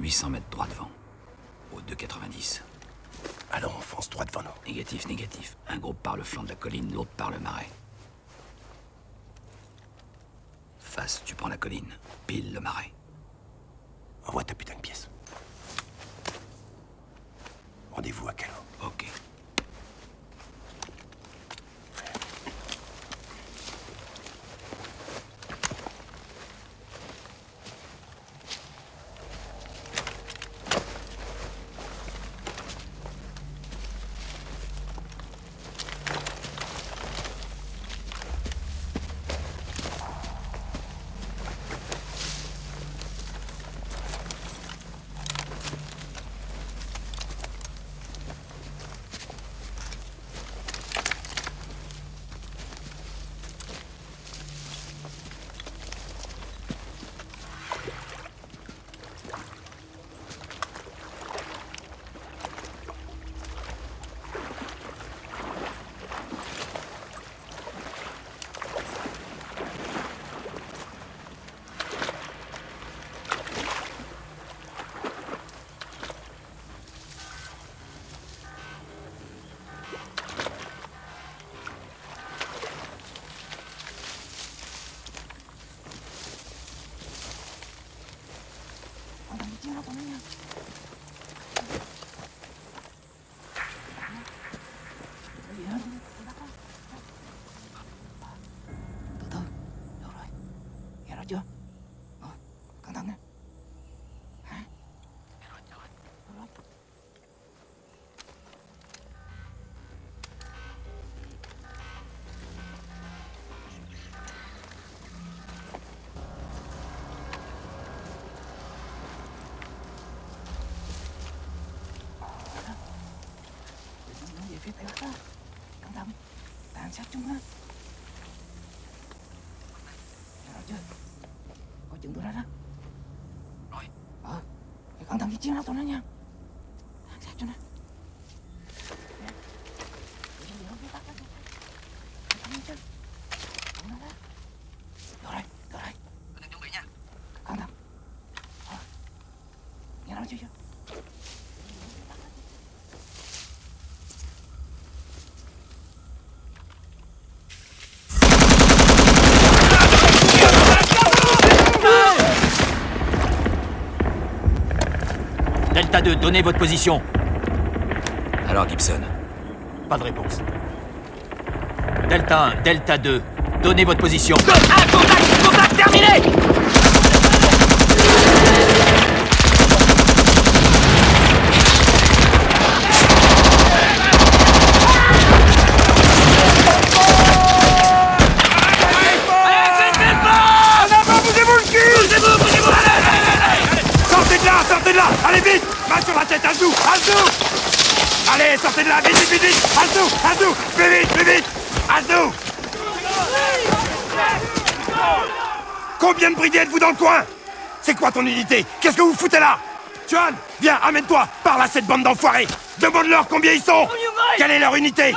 800 mètres droit devant. Au 2,90. Alors on fonce droit devant nous. Négatif, négatif. Un groupe par le flanc de la colline, l'autre par le marais. Face, tu prends la colline. Pile le marais. Envoie ta putain de pièce. Rendez-vous à Calo. Ok. Từ từ, được rồi. Nghe rõ chưa? Cẩn thận nè. Hả? Được rồi. Nó về phía tây bắc đó. Cẩn thận. Tàn sát chúng nó. Nghe rõ chưa? Có chừng tụi nó đó. Rồi. Phải cẩn thận cái chiến đấu tụi nó nha. Tàn sát cho nó. Tụi nó về phía bắc đó. Cẩn thận chứ. Tụi nó đó. Được rồi. Chuẩn bị nha. Cẩn thận. Nghe rõ chưa? Delta 2, donnez votre position. Alors, Gibson. Pas de réponse. Delta 1, Delta 2, donnez votre position. Contact terminé! Sortez de là! Allez vite! Main sur la tête, à dessous! Allez, sortez de là! Vite! À dessous! Plus vite! À dessous! Combien de brigades êtes-vous dans le coin? C'est quoi ton unité? Qu'est-ce que vous foutez là? Juan, viens, amène-toi! Parle à cette bande d'enfoirés! Demande-leur combien ils sont! Quelle est leur unité?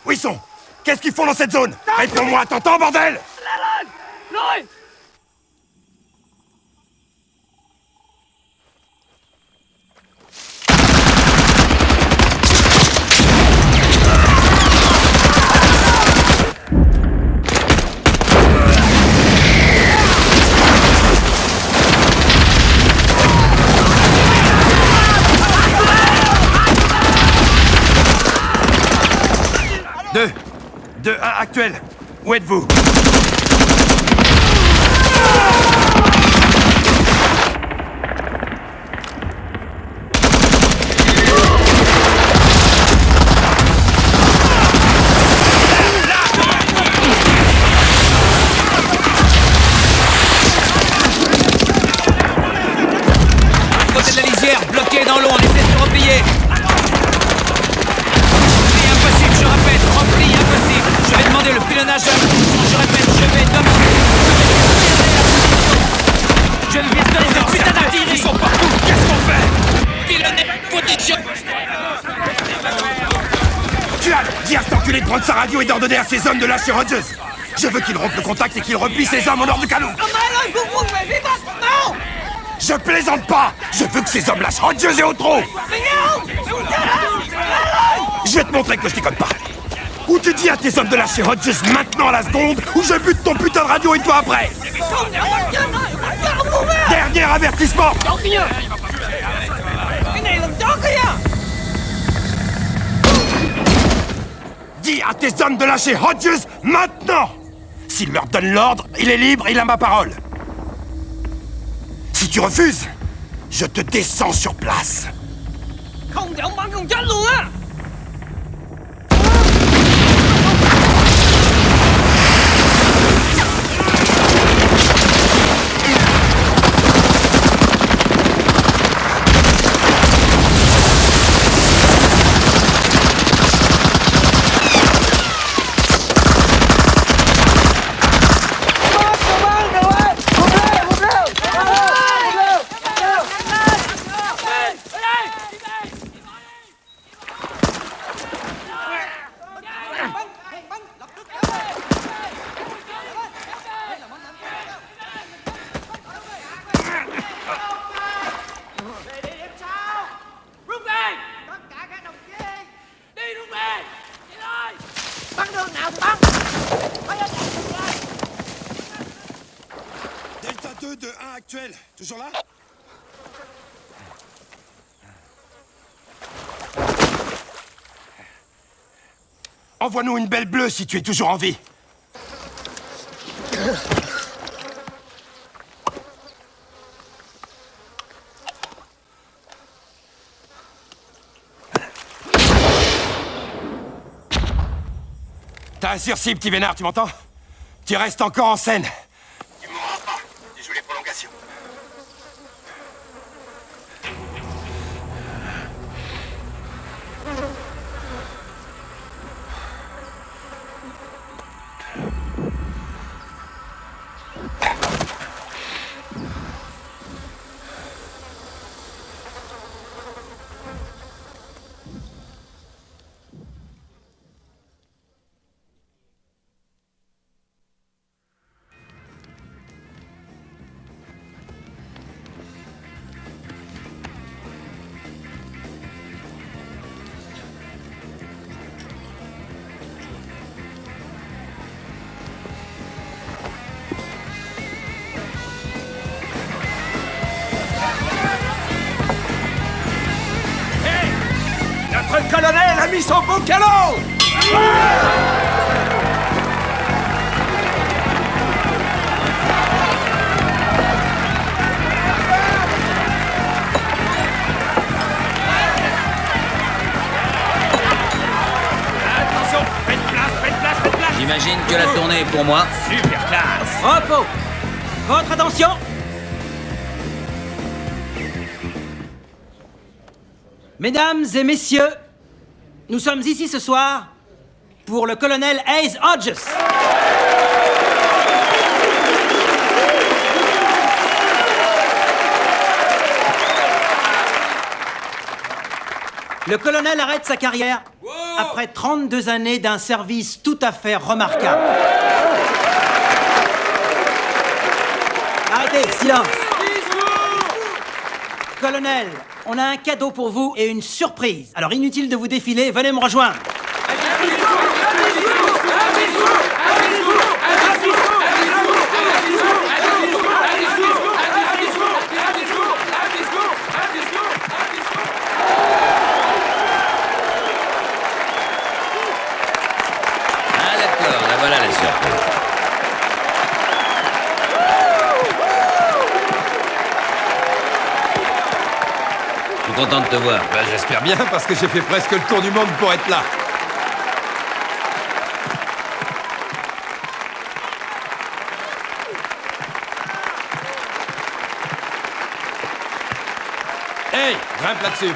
Où ils sont? Qu'est-ce qu'ils font dans cette zone? Réponds-moi, t'entends, bordel? Deux, un actuel. Où êtes-vous? Côté de la lisière, bloqué dans l'eau, on essaie de se replier. Impossible, je répète, repli impossible. Je vais demander le pilonnage à la position, je répète, je vais demander... Je ne vais te donner cette putain d'artillerie. Ils sont partout, qu'est-ce qu'on fait? Pilonner, position. Juan, dis à cet enculé de prendre sa radio et d'ordonner à ses hommes de lâcher Rogers. Je veux qu'il rompe le contact et qu'il replie ses hommes en hors de Calo. Je plaisante pas! Je veux que ces hommes lâchent Hodges et Otro! Je vais te montrer que je déconne pas! Ou tu dis à tes hommes de lâcher Hodges maintenant à la seconde, ou je bute ton putain de radio et toi après! Dernier avertissement! Dis à tes hommes de lâcher Hodges maintenant! S'il leur donne l'ordre, il est libre, il a ma parole. Si tu refuses, je te descends sur place. Không thể ông bắn không chết luôn á. Delta 2 de 1 actuel, toujours là? Envoie-nous une belle bleue si tu es toujours en vie. T'as un sursis, petit vénard, tu m'entends? Tu restes encore en scène. Tu mourras pas. Tu joues les prolongations. Notre colonel a mis son beau calot. Attention, faites place. J'imagine que la tournée est pour moi. Super classe. Repos. Votre attention. Mesdames et messieurs, nous sommes ici ce soir pour le colonel Hayes Hodges. Le colonel arrête sa carrière après 32 années d'un service tout à fait remarquable. Arrêtez, silence. Colonel, on a un cadeau pour vous et une surprise. Alors inutile de vous défiler, venez me rejoindre. Ah d'accord, là voilà la surprise. Je suis content de te voir. Bah, j'espère bien, parce que j'ai fait presque le tour du monde pour être là. Hey, grimpe là-dessus.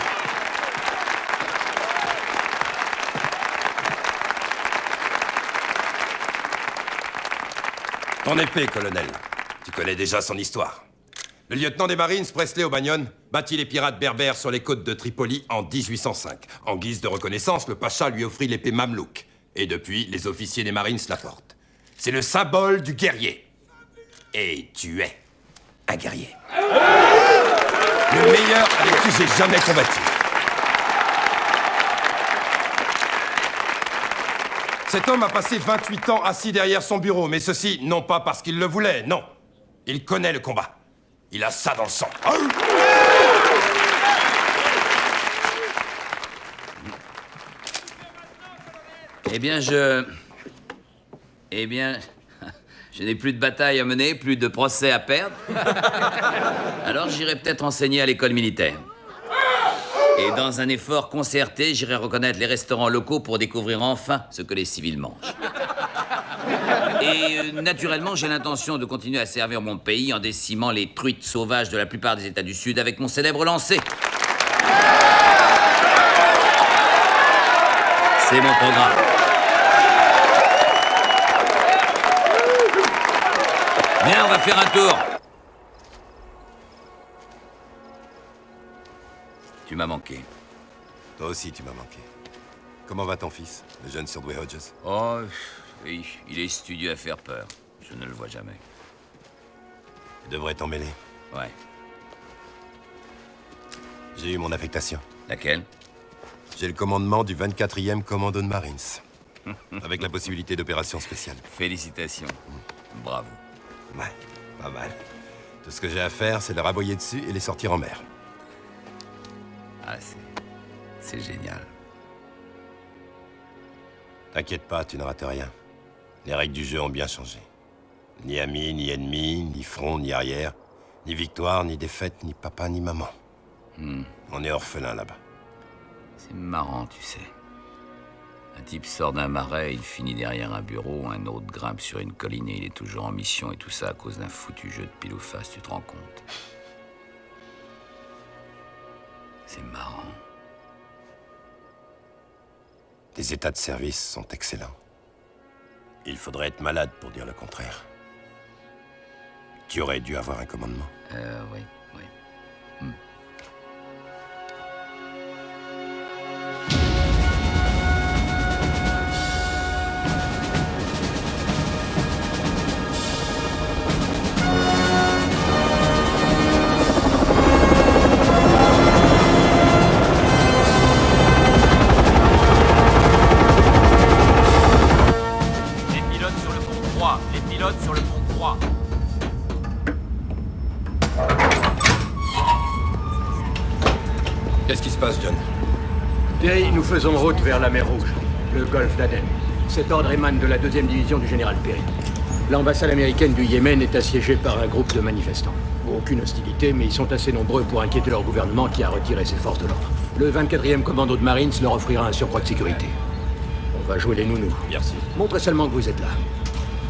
Ton épée, colonel. Tu connais déjà son histoire. Le lieutenant des Marines, Presley O'Banion, battit les pirates berbères sur les côtes de Tripoli en 1805. En guise de reconnaissance, le pacha lui offrit l'épée Mamelouk. Et depuis, les officiers des Marines la portent. C'est le symbole du guerrier. Et tu es un guerrier. Le meilleur avec qui j'ai jamais combattu. Cet homme a passé 28 ans assis derrière son bureau, mais ceci, non pas parce qu'il le voulait, non. Il connaît le combat. Il a ça dans le sang. Eh bien, je n'ai plus de bataille à mener, plus de procès à perdre. Alors j'irai peut-être enseigner à l'école militaire. Et dans un effort concerté, j'irai reconnaître les restaurants locaux pour découvrir enfin ce que les civils mangent. Et naturellement, j'ai l'intention de continuer à servir mon pays en décimant les truites sauvages de la plupart des États du Sud avec mon célèbre lancer. C'est mon programme. Viens, on va faire un tour. Tu m'as manqué. Toi aussi, tu m'as manqué. Comment va ton fils, le jeune Surdway Hodges? Oh, oui, il est studieux à faire peur. Je ne le vois jamais. Tu devrais t'en mêler. Ouais. J'ai eu mon affectation. Laquelle? J'ai le commandement du 24e commando de Marines. Avec la possibilité d'opérations spéciales. Félicitations. Bravo. Ouais, pas mal. Tout ce que j'ai à faire, c'est leur aboyer dessus et les sortir en mer. Ah, c'est génial. T'inquiète pas, tu ne rates rien. Les règles du jeu ont bien changé. Ni amis, ni ennemis, ni front, ni arrière. Ni victoire, ni défaite, ni papa, ni maman. On est orphelin là-bas. C'est marrant, tu sais. Un type sort d'un marais, il finit derrière un bureau, un autre grimpe sur une colline et il est toujours en mission, et tout ça à cause d'un foutu jeu de pile ou face, tu te rends compte? C'est marrant. Les états de service sont excellents. Il faudrait être malade pour dire le contraire. Tu aurais dû avoir un commandement. Oui. Les pilotes sur le pont 3. Qu'est-ce qui se passe, John? Terry, nous faisons route vers la mer Rouge, le golfe d'Aden. Cet ordre émane de la 2e division du général Perry. L'ambassade américaine du Yémen est assiégée par un groupe de manifestants. Aucune hostilité, mais ils sont assez nombreux pour inquiéter leur gouvernement qui a retiré ses forces de l'ordre. Le 24e commando de Marines leur offrira un surcroît de sécurité. On va jouer les nounous. Merci. Montrez seulement que vous êtes là.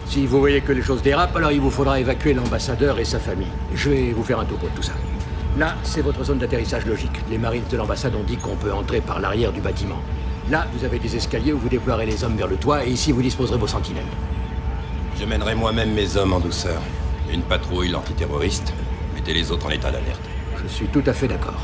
Si vous voyez que les choses dérapent, alors il vous faudra évacuer l'ambassadeur et sa famille. Je vais vous faire un topo de tout ça. Là, c'est votre zone d'atterrissage logique. Les Marines de l'ambassade ont dit qu'on peut entrer par l'arrière du bâtiment. Là, vous avez des escaliers où vous déploierez les hommes vers le toit, et ici, vous disposerez vos sentinelles. Je mènerai moi-même mes hommes en douceur. Une patrouille l'antiterroriste. Mettez les autres en état d'alerte. Je suis tout à fait d'accord.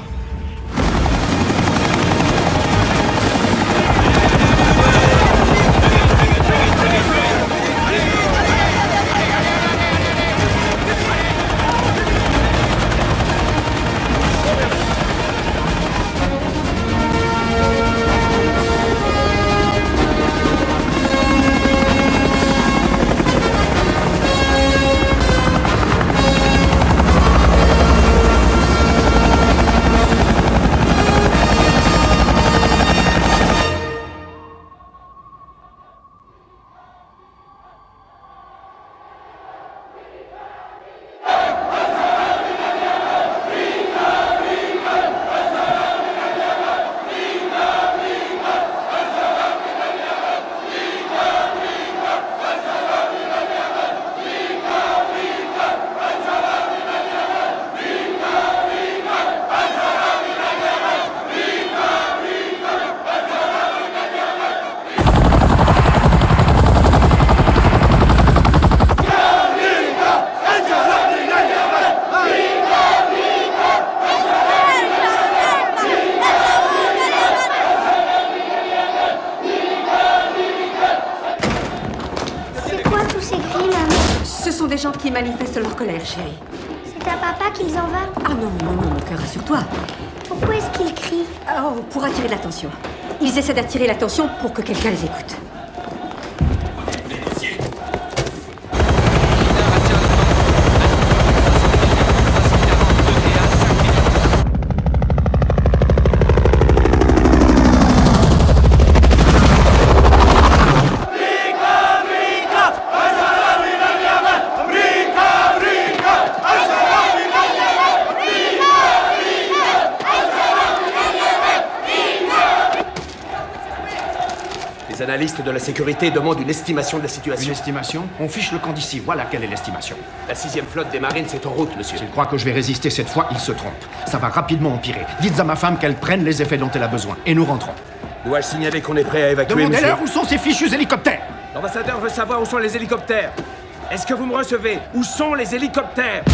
Qui manifestent leur colère, chérie. C'est à papa qu'ils en veulent? Ah non, non, non, mon cœur, rassure-toi. Pourquoi est-ce qu'ils crient? Oh, pour attirer l'attention. Ils essaient d'attirer l'attention pour que quelqu'un les écoute. Les analystes de la sécurité demandent une estimation de la situation. Une estimation? On fiche le camp d'ici, voilà quelle est l'estimation. La 6e flotte des marines est en route, monsieur. S'il croit que je vais résister cette fois, il se trompe. Ça va rapidement empirer. Dites à ma femme qu'elle prenne les effets dont elle a besoin. Et nous rentrons. Dois-je signaler qu'on est prêt à évacuer, monsieur? Demandez-leur où sont ces fichus hélicoptères. L'ambassadeur veut savoir où sont les hélicoptères. Est-ce que vous me recevez? Où sont les hélicoptères?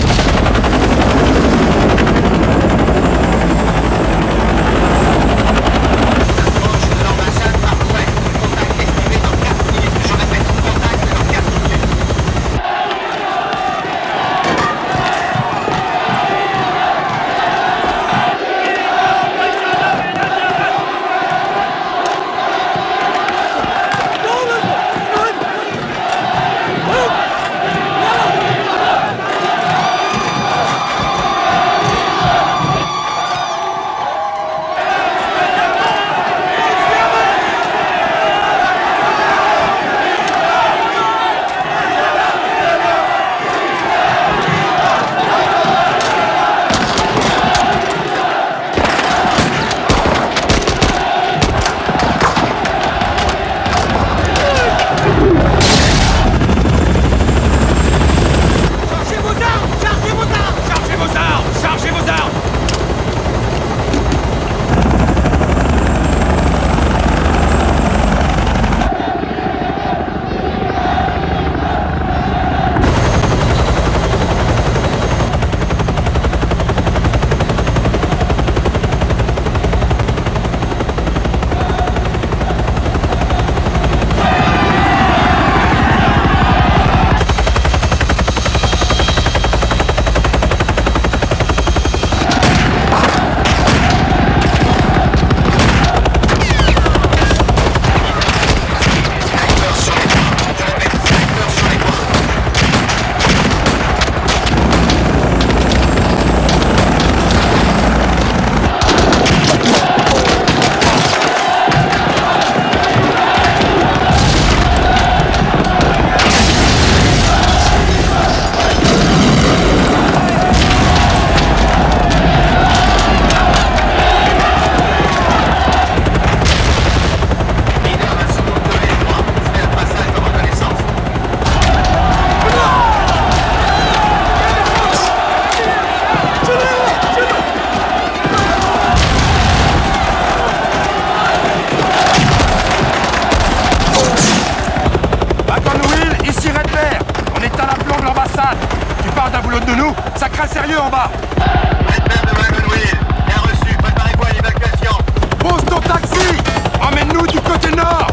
Ça craint sérieux en bas. Redman de Wagonville, bien reçu, préparez-vous à l'évacuation. Pose ton taxi. Emmène-nous du côté nord.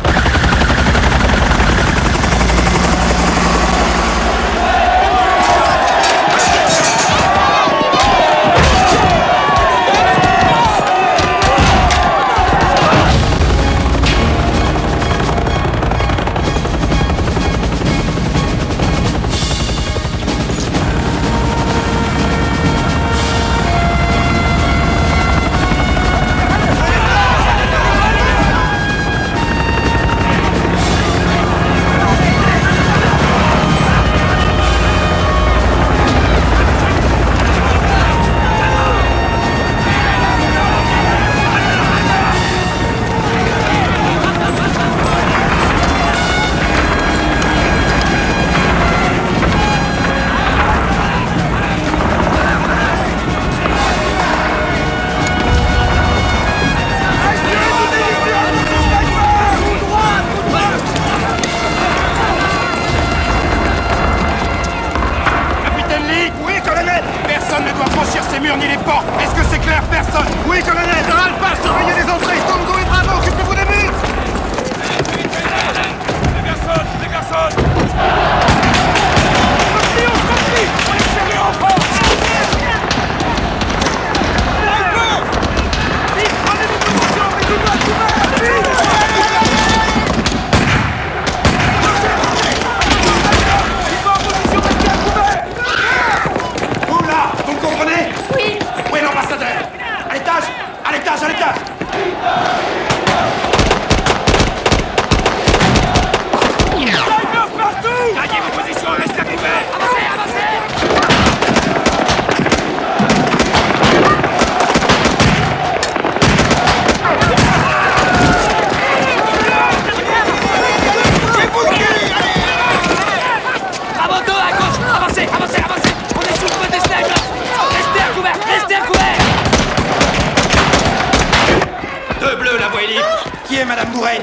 est Madame Mouraine?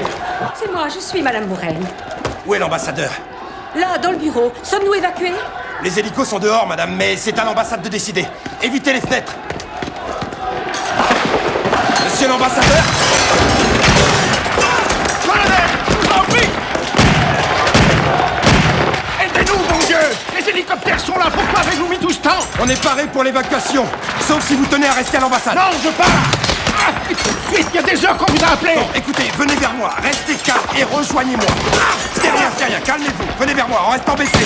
C'est moi, je suis Madame Mouraine. Où est l'ambassadeur? Là, dans le bureau. Sommes-nous évacués? Les hélicos sont dehors, madame, mais c'est à l'ambassade de décider. Évitez les fenêtres. Monsieur l'ambassadeur? Colonel, je vous en prie! Aidez-nous, mon Dieu! Les hélicoptères sont là, pourquoi avez-vous mis tout ce temps? On est paré pour l'évacuation, sauf si vous tenez à rester à l'ambassade. Non, je pars! Ah, tout de suite, il y a des heures qu'on vous a appelé! Bon, écoutez, venez vers moi, restez calme et rejoignez-moi. C'est rien, calmez-vous, venez vers moi, en restant baissé.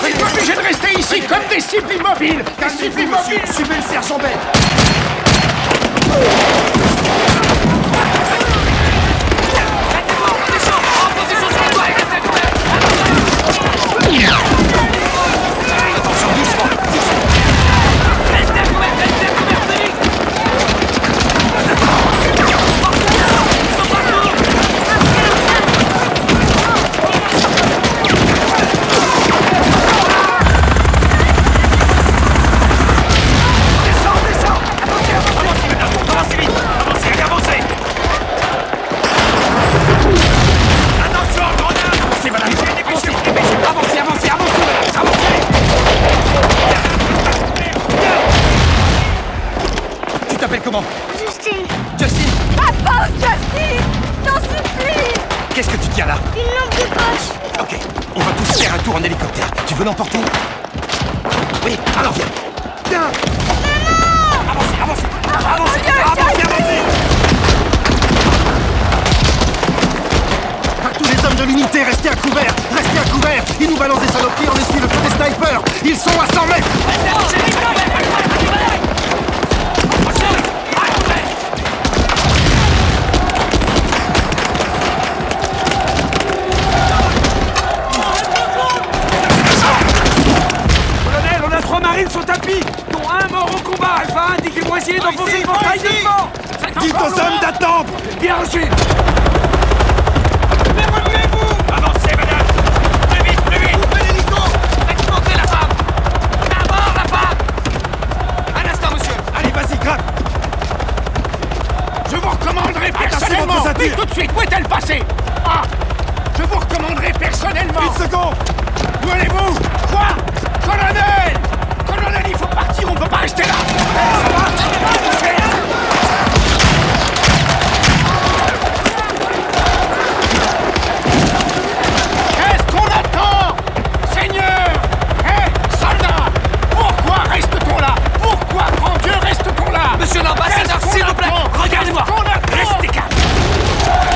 On est obligés de rester ici comme des cibles immobiles! Des cibles Calmez-vous, monsieur, immobiles! suivez le sergent Bell. Comment? Justine. Justine? Papa, Justine! T'en supplie! Qu'est-ce que tu tiens là? Une lampe de poche. Ok, on va tous faire un tour en hélicoptère. Tu veux l'emporter? Oui, alors viens. Viens! Maman! Avancez! À tous les hommes de l'unité, restez à couvert! Restez à couvert! Ils nous balancent des saloperies, on essuie le feu des snipers! Ils sont à 100 mètres! Colonel, on a 3 marines sur tapis, dont un mort au combat. Alpha 1 dit qu'ils vont essayer d'enfoncer le portail devant. Dites aux hommes d'attendre! Bien reçu. Mais remuez-vous! Avancez, madame! Plus vite! Coupez l'hélico! Faites monter la femme! On a à bord, la femme! Un instant, monsieur! Allez, vas-y, gratte! Je vous recommanderai Attanchez personnellement. votre ceinture. Oui, tout de suite, où est-elle passée? Ah! Je vous recommanderai personnellement. Une seconde! Où allez-vous? Quoi? Colonel! Colonel, il faut partir, on peut pas rester là! Qu'est-ce qu'on attend? Seigneur! Hé, soldats! Pourquoi reste-t-on là? Pourquoi, grand Dieu, reste-t-on là? Monsieur l'ambassadeur, Qu'est-ce qu'on s'il vous plaît, attend? regardez-moi. Qu'est-ce qu'on attend? Restez calme.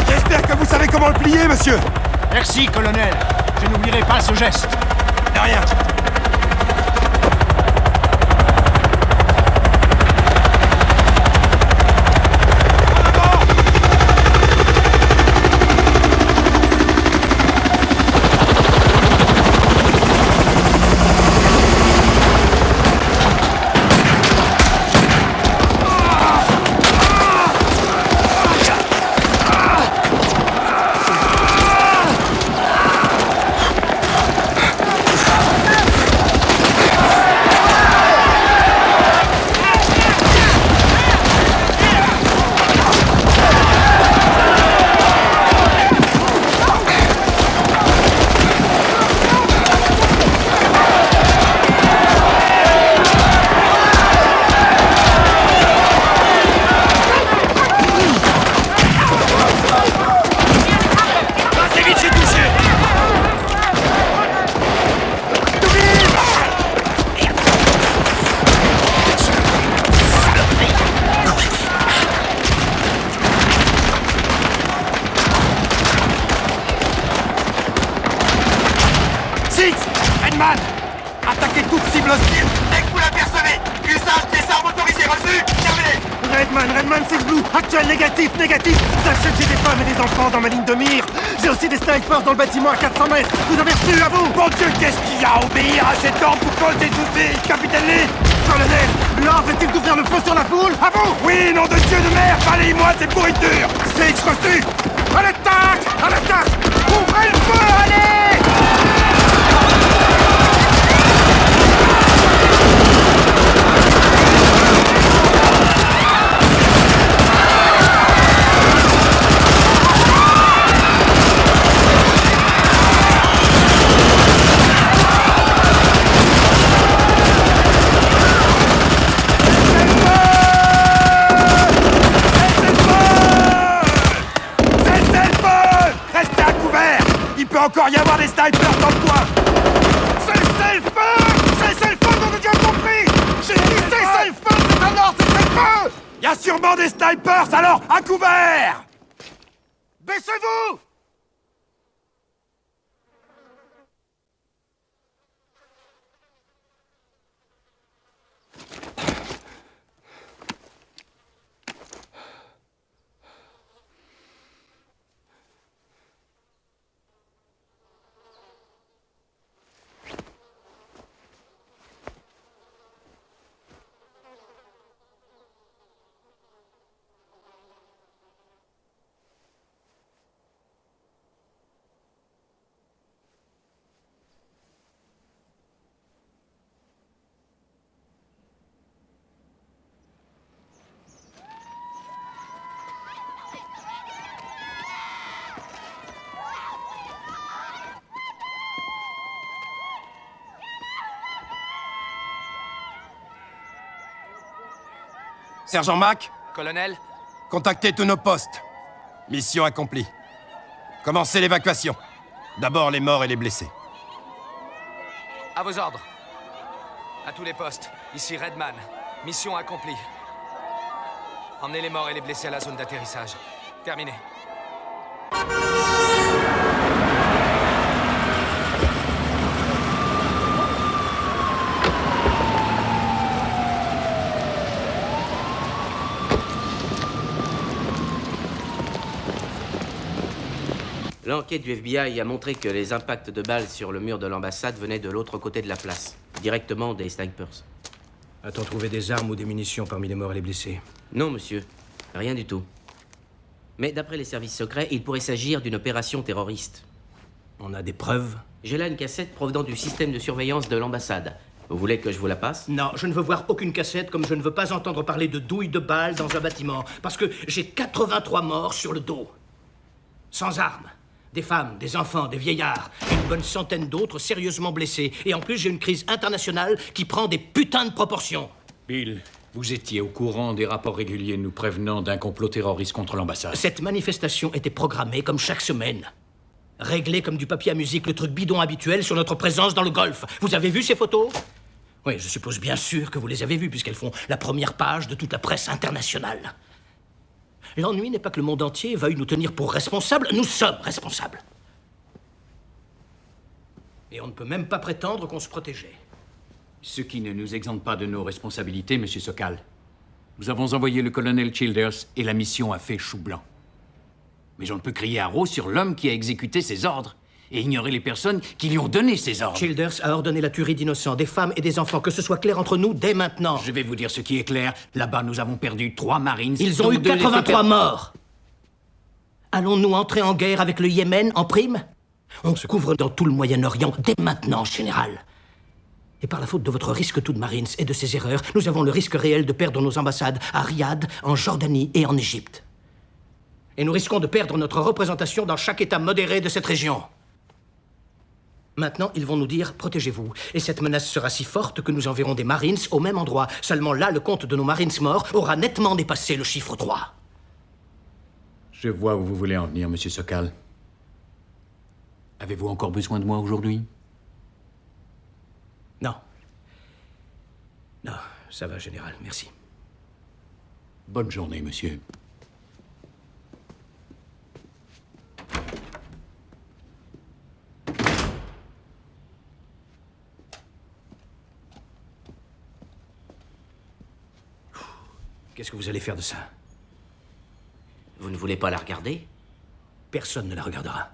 J'espère que vous savez comment le plier, monsieur! Merci, colonel. Je n'oublierai pas ce geste. De rien! Redman! Attaquez toute cible hostile dès que vous l'apercevez! Usage des armes autorisées, reçu! Terminé! Redman, c'est Blue! Actuel, négatif! Sachez que j'ai des femmes et des enfants dans ma ligne de mire! J'ai aussi des snipers dans le bâtiment à 400 mètres! Vous avez reçu, à vous! Mon Dieu, qu'est-ce qu'il y a à obéir à cet ordre pour cause des soucis, capitaine Lee? Colonel, l'ordre est-il d'ouvrir le feu sur la foule? À vous! Oui, nom de Dieu de mer, balayez-moi ces pourritures! C'est reçu! À l'attaque! À l'attaque! Ouvrez le feu, allez! Encore y avoir des snipers dans le coin! Cessez le feu! Cessez le feu, on a bien compris! J'ai dit cessez le feu, c'est un ordre, cessez le feu! Y a sûrement des snipers, alors à couvert! Baissez-vous! Sergent Mac, Colonel, contactez tous nos postes. Mission accomplie. Commencez l'évacuation. D'abord les morts et les blessés. à vos ordres. À tous les postes, ici Redman. Mission accomplie. Emmenez les morts et les blessés à la zone d'atterrissage. Terminé. L'enquête du FBI a montré que les impacts de balles sur le mur de l'ambassade venaient de l'autre côté de la place, directement des snipers. A-t-on trouvé des armes ou des munitions parmi les morts et les blessés? Non, monsieur. Rien du tout. Mais d'après les services secrets, il pourrait s'agir d'une opération terroriste. On a des preuves? J'ai là une cassette provenant du système de surveillance de l'ambassade. Vous voulez que je vous la passe? Non, je ne veux voir aucune cassette, comme je ne veux pas entendre parler de douilles de balles dans un bâtiment, parce que j'ai 83 morts sur le dos. Sans armes. Des femmes, des enfants, des vieillards, et une bonne centaine d'autres sérieusement blessés. Et en plus, j'ai une crise internationale qui prend des putains de proportions. Bill, vous étiez au courant des rapports réguliers nous prévenant d'un complot terroriste contre l'ambassade. Cette manifestation était programmée comme chaque semaine. Réglée comme du papier à musique, le truc bidon habituel sur notre présence dans le Golfe. Vous avez vu ces photos? Oui, je suppose bien sûr que vous les avez vues, puisqu'elles font la première page de toute la presse internationale. L'ennui n'est pas que le monde entier veuille nous tenir pour responsables, nous sommes responsables. Et on ne peut même pas prétendre qu'on se protégeait. Ce qui ne nous exempte pas de nos responsabilités, Monsieur Sokal. Nous avons envoyé le colonel Childers et la mission a fait chou blanc. Mais on ne peut crier haro sur l'homme qui a exécuté ses ordres et ignorer les personnes qui lui ont donné ces ordres. Childers a ordonné la tuerie d'innocents, des femmes et des enfants, que ce soit clair entre nous dès maintenant. Je vais vous dire ce qui est clair. Là-bas, nous avons perdu 3 Marines. Ils ont eu 83 morts. Allons-nous entrer en guerre avec le Yémen en prime? On se couvre dans tout le Moyen-Orient dès maintenant, général. Et par la faute de votre risque tout de Marines et de ses erreurs, nous avons le risque réel de perdre nos ambassades à Riyad, en Jordanie et en Égypte. Et nous risquons de perdre notre représentation dans chaque État modéré de cette région. Maintenant, ils vont nous dire « protégez-vous ». Et cette menace sera si forte que nous enverrons des Marines au même endroit. Seulement là, le compte de nos Marines morts aura nettement dépassé le chiffre 3. Je vois où vous voulez en venir, Monsieur Sokal. Avez-vous encore besoin de moi aujourd'hui? Non. Non, ça va, général, merci. Bonne journée, monsieur. Qu'est-ce que vous allez faire de ça? Vous ne voulez pas la regarder? Personne ne la regardera.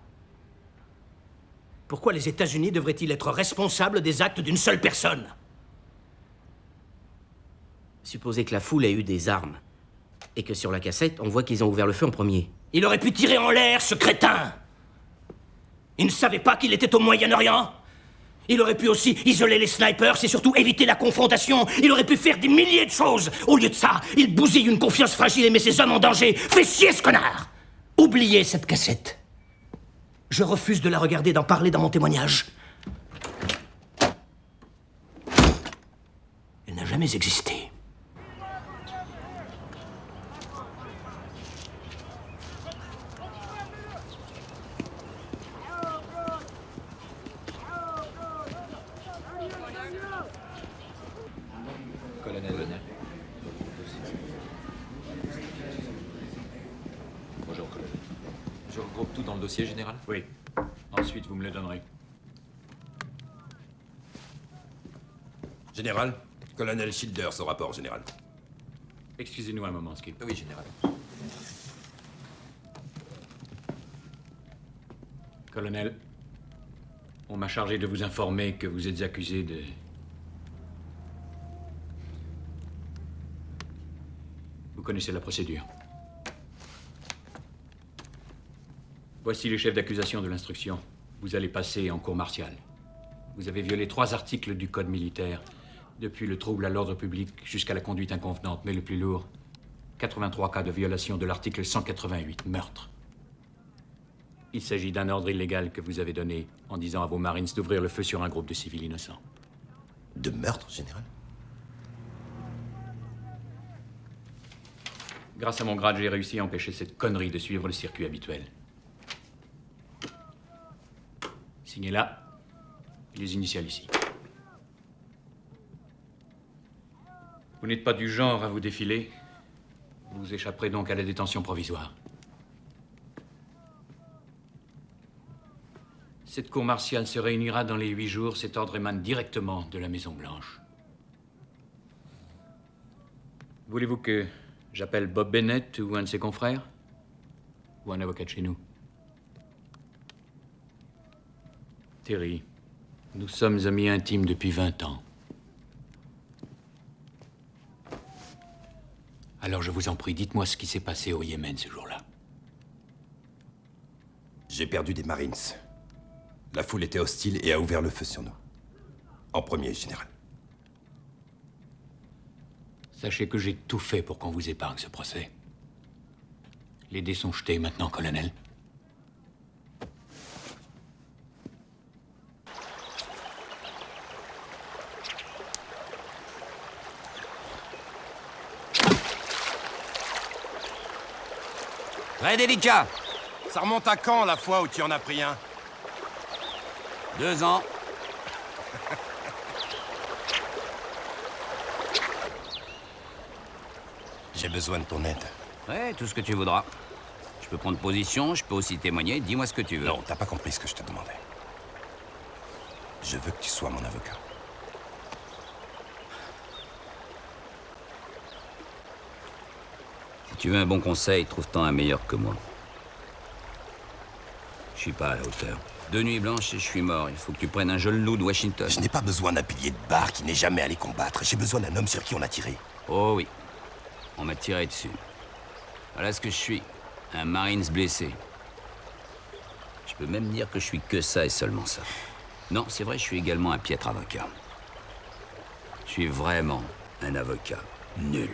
Pourquoi les États-Unis devraient-ils être responsables des actes d'une seule personne? Supposez que la foule ait eu des armes. Et que sur la cassette, on voit qu'ils ont ouvert le feu en premier. Il aurait pu tirer en l'air, ce crétin! Il ne savait pas qu'il était au Moyen-Orient? Il aurait pu aussi isoler les snipers et surtout éviter la confrontation. Il aurait pu faire des milliers de choses. Au lieu de ça, il bousille une confiance fragile et met ses hommes en danger. Fais chier, ce connard! Oubliez cette cassette. Je refuse de la regarder, d'en parler dans mon témoignage. Elle n'a jamais existé. Colonel. Bonjour, colonel. Je regroupe tout dans le dossier, général? Oui. Ensuite, vous me le donnerez. Général, colonel Childers au rapport, général. Excusez-nous un moment, Skip. Oui, général. Colonel, on m'a chargé de vous informer que vous êtes accusé de... Vous connaissez la procédure. Voici les chefs d'accusation de l'instruction. Vous allez passer en cour martiale. Vous avez violé 3 articles du Code militaire, depuis le trouble à l'ordre public jusqu'à la conduite inconvenante, mais le plus lourd, 83 cas de violation de l'article 188, meurtre. Il s'agit d'un ordre illégal que vous avez donné en disant à vos Marines d'ouvrir le feu sur un groupe de civils innocents. De meurtre, général? Grâce à mon grade, j'ai réussi à empêcher cette connerie de suivre le circuit habituel. Signez là, et les initiales ici. Vous n'êtes pas du genre à vous défiler. Vous échapperez donc à la détention provisoire. Cette cour martiale se réunira dans les 8 jours. Cet ordre émane directement de la Maison-Blanche. Voulez-vous que j'appelle Bob Bennett ou un de ses confrères? Ou un avocat de chez nous? Terry, nous sommes amis intimes depuis 20 ans. Alors je vous en prie, dites-moi ce qui s'est passé au Yémen ce jour-là. J'ai perdu des Marines. La foule était hostile et a ouvert le feu sur nous. En premier, général. Sachez que j'ai tout fait pour qu'on vous épargne ce procès. Les dés sont jetés maintenant, colonel. Très délicat. Ça remonte à quand, la fois où tu en as pris un? 2 ans. J'ai besoin de ton aide. Ouais, tout ce que tu voudras. Je peux prendre position, je peux aussi témoigner. Dis-moi ce que tu veux. Non, t'as pas compris ce que je te demandais. Je veux que tu sois mon avocat. Si tu veux un bon conseil, trouve-t'en un meilleur que moi. Je suis pas à la hauteur. 2 nuits blanches et je suis mort. Il faut que tu prennes un genou de Washington. Je n'ai pas besoin d'un pilier de bar qui n'est jamais allé combattre. J'ai besoin d'un homme sur qui on a tiré. Oh oui. On m'a tiré dessus. Voilà ce que je suis. Un Marines blessé. Je peux même dire que je suis que ça et seulement ça. Non, c'est vrai, je suis également un piètre avocat. Je suis vraiment un avocat nul.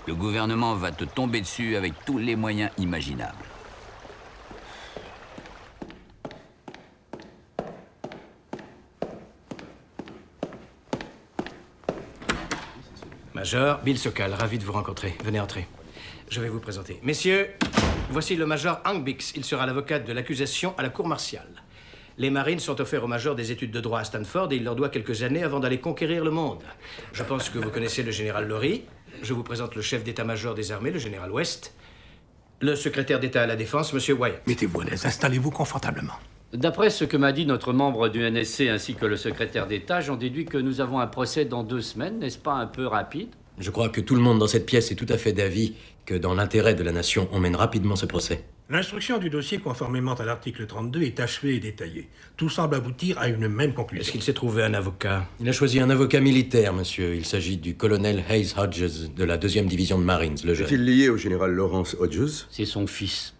Le gouvernement va te tomber dessus avec tous les moyens imaginables. Major, Bill Sokal, ravi de vous rencontrer. Venez entrer. Je vais vous présenter. Messieurs, voici le major Hank Bix. Il sera l'avocat de l'accusation à la cour martiale. Les Marines sont offerts au major des études de droit à Stanford et il leur doit quelques années avant d'aller conquérir le monde. Je pense que vous connaissez le général Laurie. Je vous présente le chef d'état-major des armées, le général West. Le secrétaire d'État à la Défense, monsieur Wyatt. Mettez-vous à l'aise, installez-vous confortablement. D'après ce que m'a dit notre membre du NSC ainsi que le secrétaire d'État, j'en déduis que nous avons un procès dans 2 semaines, n'est-ce pas un peu rapide? Je crois que tout le monde dans cette pièce est tout à fait d'avis que dans l'intérêt de la nation, on mène rapidement ce procès. L'instruction du dossier, conformément à l'article 32, est achevée et détaillée. Tout semble aboutir à une même conclusion. Est-ce qu'il s'est trouvé un avocat? Il a choisi un avocat militaire, monsieur. Il s'agit du colonel Hayes Hodges de la 2e division de Marines, le jeune. Est-il lié au général Lawrence Hodges? C'est son fils.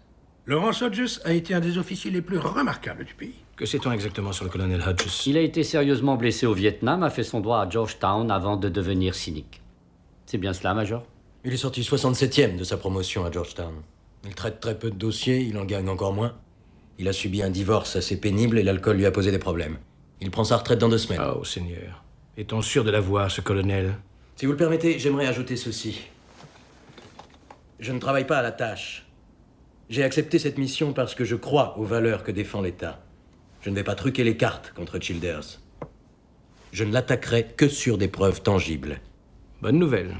Lawrence Hodges a été un des officiers les plus remarquables du pays. Que sait-on exactement sur le colonel Hodges? Il a été sérieusement blessé au Vietnam, a fait son droit à Georgetown avant de devenir cynique. C'est bien cela, Major? Il est sorti 67e de sa promotion à Georgetown. Il traite très peu de dossiers, il en gagne encore moins. Il a subi un divorce assez pénible et l'alcool lui a posé des problèmes. Il prend sa retraite dans 2 semaines. Oh, Seigneur. Est-on sûr de l'avoir, ce colonel? Si vous le permettez, j'aimerais ajouter ceci. Je ne travaille pas à la tâche. J'ai accepté cette mission parce que je crois aux valeurs que défend l'État. Je ne vais pas truquer les cartes contre Childers. Je ne l'attaquerai que sur des preuves tangibles. Bonne nouvelle.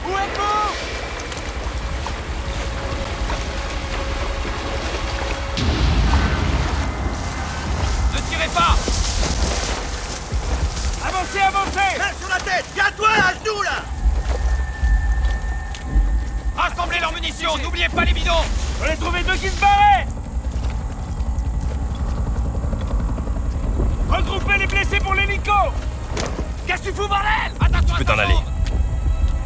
Où êtes-vous? Ne tirez pas! Avancez, avancez! Main sur la tête! Viens-toi, à genoux, là! Rassemblez leurs munitions, n'oubliez pas les bidons! J'en ai trouvé 2 qui se barraient! Regroupez les blessés pour l'hélico! Qu'est-ce que tu fous, bordel? Attention, Tu peux t'en aller.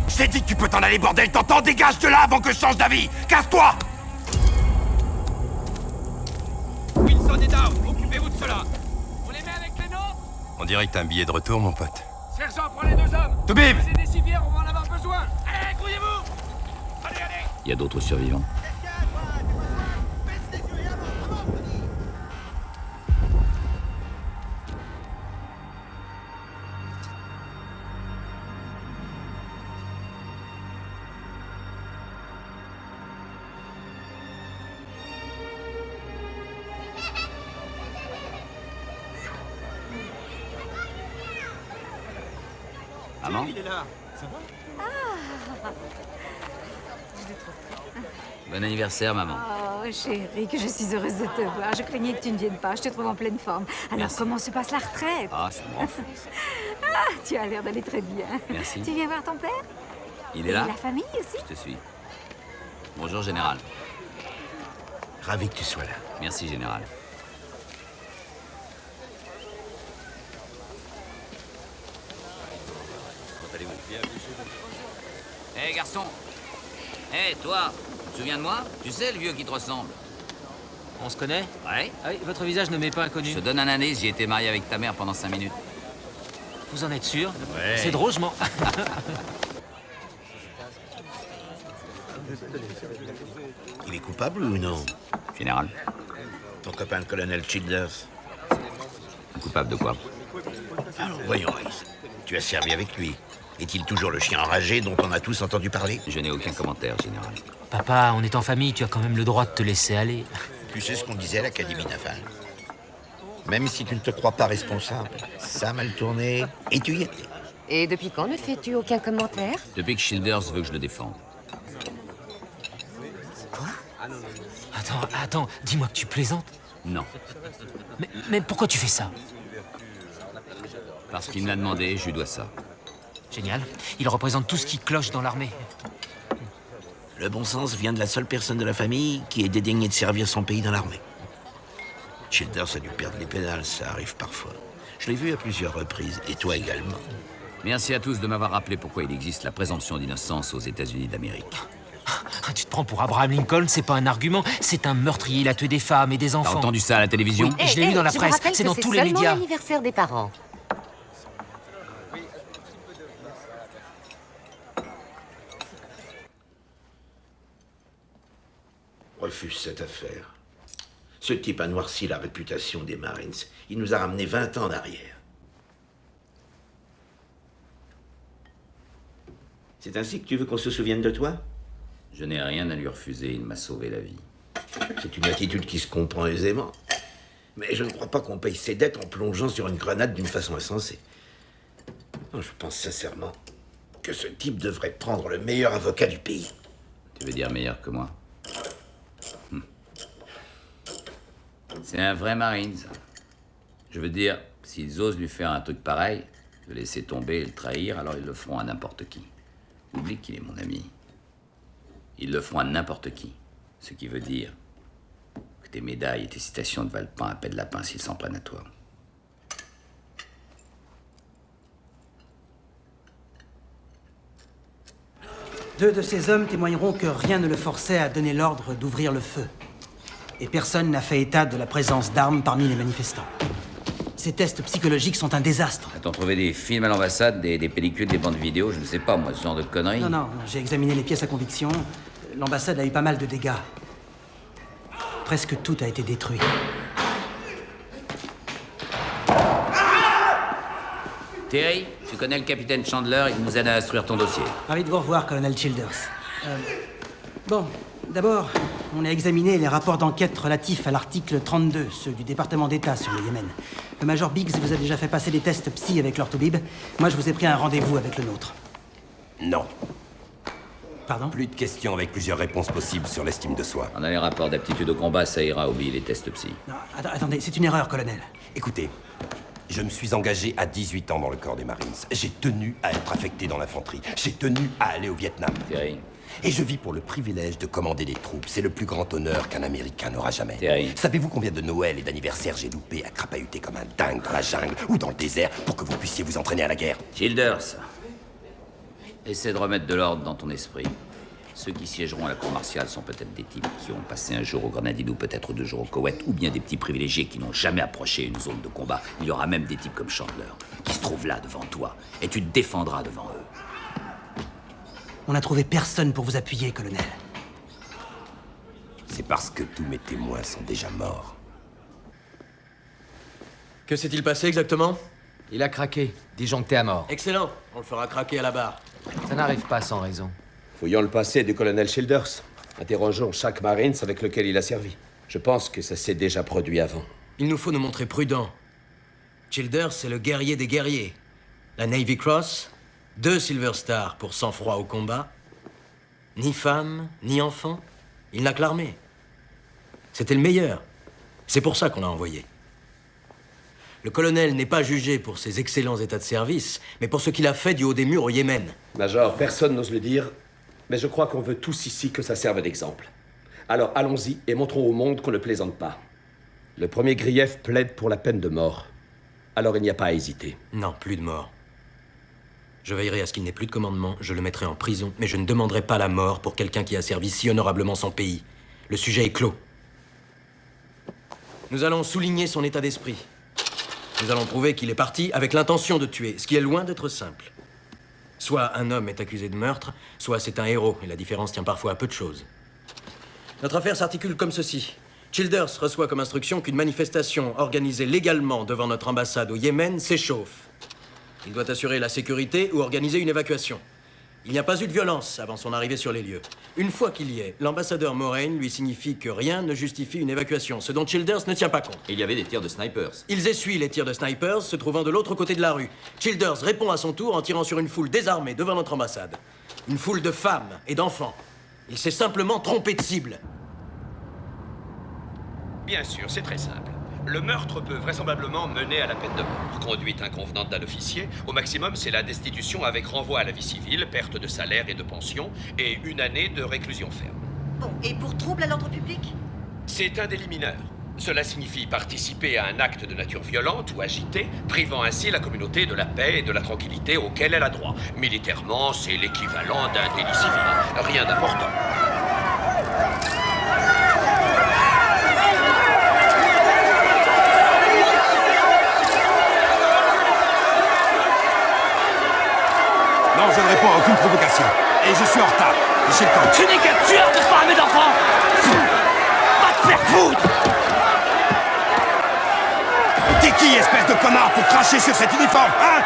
Je t'ai dit que tu peux t'en aller, bordel, t'entends? Dégage de là avant que je change d'avis! Casse-toi! Wilson est down, occupez-vous de cela. On les met avec les nôtres? On dirait que t'as un billet de retour, mon pote. Sergent, prends les 2 hommes! Toubib! C'est des civières, on va en avoir besoin! Allez, grouillez-vous! Allez, allez! Il y a d'autres survivants. Maman? Il est là! Ça va? Bon anniversaire, maman. Oh, chérie, que je suis heureuse de te voir. Je craignais que tu ne viennes pas. Je te trouve en pleine forme. Alors, Merci. comment se passe la retraite? Ah, ça me rend fou. Ah, tu as l'air d'aller très bien. Merci. Tu viens voir ton père? Il est là? Et la famille aussi? Je te suis. Bonjour, Général. Ravi que tu sois là. Merci, Général. Comment allez-vous? Hé, garçon! Hé, toi! Tu te souviens de moi? Tu sais, le vieux qui te ressemble? On se connaît? Ouais. Ah oui, votre visage ne m'est pas inconnu. Je te donne un indice, j'ai été marié avec ta mère pendant 5 minutes. Vous en êtes sûr? Ouais. C'est drôle, je m'en... Il est coupable ou non? Général. Ton copain le colonel Childers. Coupable de quoi? Alors, voyons, Reese. Tu as servi avec lui. Est-il toujours le chien enragé dont on a tous entendu parler? Je n'ai aucun commentaire, Général. Papa, on est en famille, tu as quand même le droit de te laisser aller. Tu sais ce qu'on disait à l'Académie navale. Même si tu ne te crois pas responsable, ça a mal tourné et tu y étais. Et depuis quand ne fais-tu aucun commentaire? Depuis que Childers veut que je le défende. Attends, dis-moi que tu plaisantes. Non. Mais pourquoi tu fais ça? Parce qu'il me l'a demandé, je lui dois ça. Génial. Il représente tout ce qui cloche dans l'armée. Le bon sens vient de la seule personne de la famille qui est dédaignée de servir son pays dans l'armée. Childers a dû perdre les pédales, ça arrive parfois. Je l'ai vu à plusieurs reprises, et toi également. Merci à tous de m'avoir rappelé pourquoi il existe la présomption d'innocence aux États-Unis d'Amérique. Ah, tu te prends pour Abraham Lincoln, c'est pas un argument, c'est un meurtrier, il a tué des femmes et des enfants. T'as entendu ça à la télévision? Oui, je l'ai lu dans la presse, c'est dans tous les médias. C'est seulement l'anniversaire des parents. Refuse cette affaire. Ce type a noirci la réputation des Marines. Il nous a ramenés 20 ans en arrière. C'est ainsi que tu veux qu'on se souvienne de toi? Je n'ai rien à lui refuser, il m'a sauvé la vie. C'est une attitude qui se comprend aisément. Mais je ne crois pas qu'on paye ses dettes en plongeant sur une grenade d'une façon insensée. Non, je pense sincèrement que ce type devrait prendre le meilleur avocat du pays. Tu veux dire meilleur que moi? C'est un vrai marine, ça. Je veux dire, s'ils osent lui faire un truc pareil, le laisser tomber et le trahir, alors ils le feront à n'importe qui. Oublie qu'il est mon ami. Ils le feront à n'importe qui. Ce qui veut dire que tes médailles et tes citations ne valent pas un pet de lapin s'ils s'en prennent à toi. Deux de ces hommes témoigneront que rien ne le forçait à donner l'ordre d'ouvrir le feu. Et personne n'a fait état de la présence d'armes parmi les manifestants. Ces tests psychologiques sont un désastre. A-t-on trouvé des films à l'ambassade, des pellicules, des bandes vidéo? Je ne sais pas, moi, ce genre de conneries. Non, j'ai examiné les pièces à conviction. L'ambassade a eu pas mal de dégâts. Presque tout a été détruit. Terry, tu connais le capitaine Chandler, il nous aide à instruire ton dossier. Ravi de vous revoir, colonel Childers. Bon, d'abord, on a examiné les rapports d'enquête relatifs à l'article 32, ceux du département d'État sur le Yémen. Le major Biggs vous a déjà fait passer des tests psy avec l'orthobib. Moi, je vous ai pris un rendez-vous avec le nôtre. Non. Pardon? Plus de questions avec plusieurs réponses possibles sur l'estime de soi. On a les rapports d'aptitude au combat, ça ira, oublier les tests psy. Non, attendez, c'est une erreur, colonel. Écoutez, je me suis engagé à 18 ans dans le corps des Marines. J'ai tenu à être affecté dans l'infanterie. J'ai tenu à aller au Vietnam. Terry. Et je vis pour le privilège de commander des troupes. C'est le plus grand honneur qu'un Américain n'aura jamais. Terry. Savez-vous combien de Noël et d'anniversaires j'ai loupé à crapahuter comme un dingue dans la jungle ou dans le désert pour que vous puissiez vous entraîner à la guerre? Childers, essaie de remettre de l'ordre dans ton esprit. Ceux qui siégeront à la cour martiale sont peut-être des types qui ont passé un jour au Grenadines ou peut-être 2 jours au Koweït, ou bien des petits privilégiés qui n'ont jamais approché une zone de combat. Il y aura même des types comme Chandler qui se trouvent là devant toi, et tu te défendras devant eux. On n'a trouvé personne pour vous appuyer, colonel. C'est parce que tous mes témoins sont déjà morts. Que s'est-il passé exactement? Il a craqué, disjoncté à mort. Excellent, on le fera craquer à la barre. Ça n'arrive pas sans raison. Fouillons le passé du colonel Childers. Interrogeons chaque Marines avec lequel il a servi. Je pense que ça s'est déjà produit avant. Il nous faut nous montrer prudents. Childers, c'est le guerrier des guerriers. La Navy Cross, 2 Silver Stars pour sang-froid au combat. Ni femme, ni enfant. Il n'a que l'armée. C'était le meilleur. C'est pour ça qu'on l'a envoyé. Le colonel n'est pas jugé pour ses excellents états de service, mais pour ce qu'il a fait du haut des murs au Yémen. Major, personne n'ose le dire, mais je crois qu'on veut tous ici que ça serve d'exemple. Alors allons-y et montrons au monde qu'on ne plaisante pas. Le premier grief plaide pour la peine de mort. Alors il n'y a pas à hésiter. Non, plus de mort. Je veillerai à ce qu'il n'ait plus de commandement, je le mettrai en prison, mais je ne demanderai pas la mort pour quelqu'un qui a servi si honorablement son pays. Le sujet est clos. Nous allons souligner son état d'esprit. Nous allons prouver qu'il est parti avec l'intention de tuer, ce qui est loin d'être simple. Soit un homme est accusé de meurtre, soit c'est un héros, et la différence tient parfois à peu de choses. Notre affaire s'articule comme ceci. Childers reçoit comme instruction qu'une manifestation organisée légalement devant notre ambassade au Yémen s'échauffe. Il doit assurer la sécurité ou organiser une évacuation. Il n'y a pas eu de violence avant son arrivée sur les lieux. Une fois qu'il y est, l'ambassadeur Moraine lui signifie que rien ne justifie une évacuation, ce dont Childers ne tient pas compte. Et il y avait des tirs de snipers. Ils essuient les tirs de snipers se trouvant de l'autre côté de la rue. Childers répond à son tour en tirant sur une foule désarmée devant notre ambassade. Une foule de femmes et d'enfants. Il s'est simplement trompé de cible. Bien sûr, c'est très simple. Le meurtre peut vraisemblablement mener à la peine de mort. Conduite inconvenante d'un officier, au maximum c'est la destitution avec renvoi à la vie civile, perte de salaire et de pension, et 1 année de réclusion ferme. Bon, et pour trouble à l'ordre public? C'est un délit mineur. Cela signifie participer à un acte de nature violente ou agité, privant ainsi la communauté de la paix et de la tranquillité auquel elle a droit. Militairement, c'est l'équivalent d'un délit civil. Rien d'important. Non, je ne réponds à aucune provocation. Et je suis en retard. J'ai le temps. Tu n'es qu'un tueur de femmes et d'enfants. Va te faire foutre. T'es qui, espèce de connard, pour cracher sur cet uniforme, hein?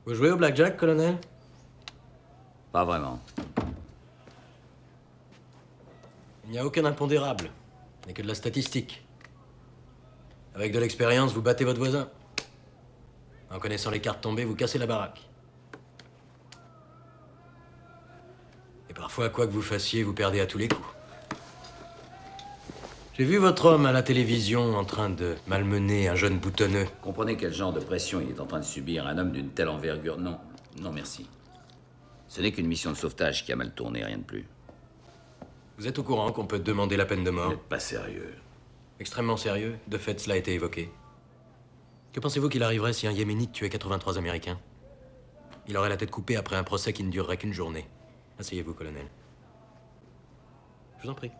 Vous jouez au blackjack, colonel? Pas vraiment. Il n'y a aucun impondérable. Il n'y a que de la statistique. Avec de l'expérience, vous battez votre voisin. En connaissant les cartes tombées, vous cassez la baraque. Et parfois, quoi que vous fassiez, vous perdez à tous les coups. J'ai vu votre homme à la télévision en train de malmener un jeune boutonneux. Comprenez quel genre de pression il est en train de subir, un homme d'une telle envergure. Non, non merci. Ce n'est qu'une mission de sauvetage qui a mal tourné, rien de plus. Vous êtes au courant qu'on peut demander la peine de mort? Vous n'êtes pas sérieux. Extrêmement sérieux. De fait, cela a été évoqué. Que pensez-vous qu'il arriverait si un Yéménite tuait 83 Américains? Il aurait la tête coupée après un procès qui ne durerait qu'une journée. Asseyez-vous, colonel. Je vous en prie.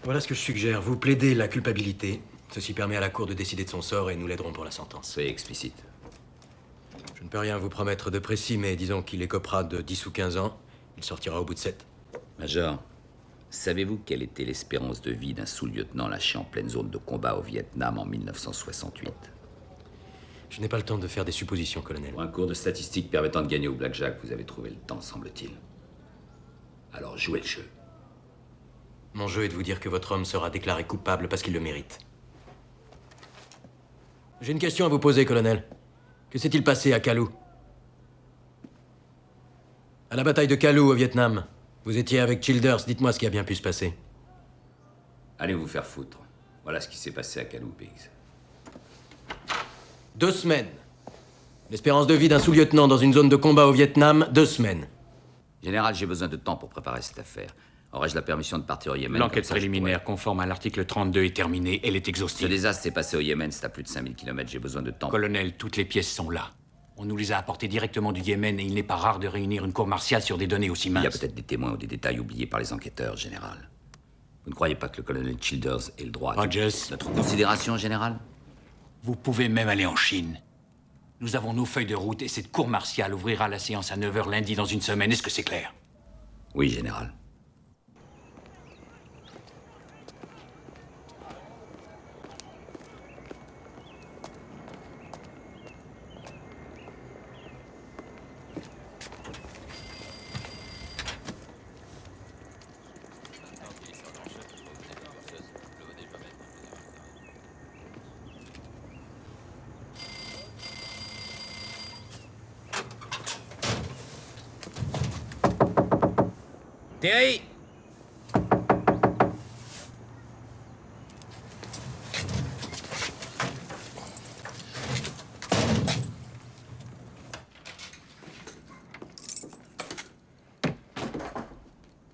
Voilà ce que je suggère. Vous plaidez la culpabilité. Ceci permet à la Cour de décider de son sort et nous l'aiderons pour la sentence. Soyez explicite. Je ne peux rien vous promettre de précis, mais disons qu'il écopera de 10 ou 15 ans. Il sortira au bout de 7. Major, savez-vous quelle était l'espérance de vie d'un sous-lieutenant lâché en pleine zone de combat au Vietnam en 1968? Je n'ai pas le temps de faire des suppositions, colonel. Pour un cours de statistiques permettant de gagner au blackjack, vous avez trouvé le temps, semble-t-il. Alors jouez le jeu. Mon jeu est de vous dire que votre homme sera déclaré coupable parce qu'il le mérite. J'ai une question à vous poser, colonel. Que s'est-il passé à Kalou? À la bataille de Kalou au Vietnam, vous étiez avec Childers. Dites-moi ce qui a bien pu se passer. Allez vous faire foutre. Voilà ce qui s'est passé à Kalou, Biggs. 2 semaines. L'espérance de vie d'un sous-lieutenant dans une zone de combat au Vietnam, 2 semaines. Général, j'ai besoin de temps pour préparer cette affaire. Aurais-je la permission de partir au Yémen? L'enquête préliminaire conforme à l'article 32 est terminée. Elle est Ce exhaustive. désastre s'est passé au Yémen, c'est à plus de 5000 km. J'ai besoin de temps. Colonel, toutes les pièces sont là. On nous les a apportées directement du Yémen et il n'est pas rare de réunir une cour martiale sur des données aussi minces. Il y a peut-être des témoins ou des détails oubliés par les enquêteurs, général. Vous ne croyez pas que le colonel Childers ait le droit à Rogers. notre considération, général? Vous pouvez même aller en Chine. Nous avons nos feuilles de route et cette cour martiale ouvrira la séance à 9h lundi dans une semaine. Est-ce que c'est clair? Oui, général. Terry!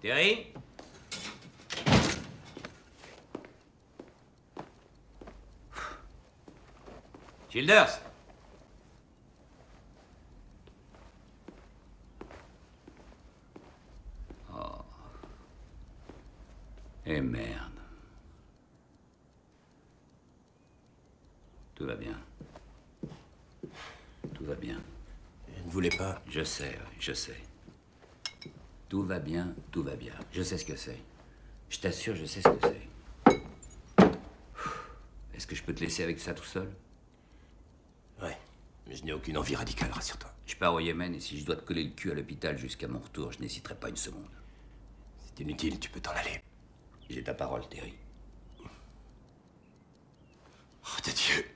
Terry? Childers? Oh. Eh merde. Tout va bien. Tout va bien. Vous ne voulez pas? Je sais, oui, je sais. Tout va bien, tout va bien. Je sais ce que c'est. Je t'assure, je sais ce que c'est. Est-ce que je peux te laisser avec ça tout seul? Ouais, mais je n'ai aucune envie radicale, rassure-toi. Je pars au Yémen et si je dois te coller le cul à l'hôpital jusqu'à mon retour, je n'hésiterai pas une seconde. C'est inutile, tu peux t'en aller. J'ai ta parole, Terry. Oh, de Dieu.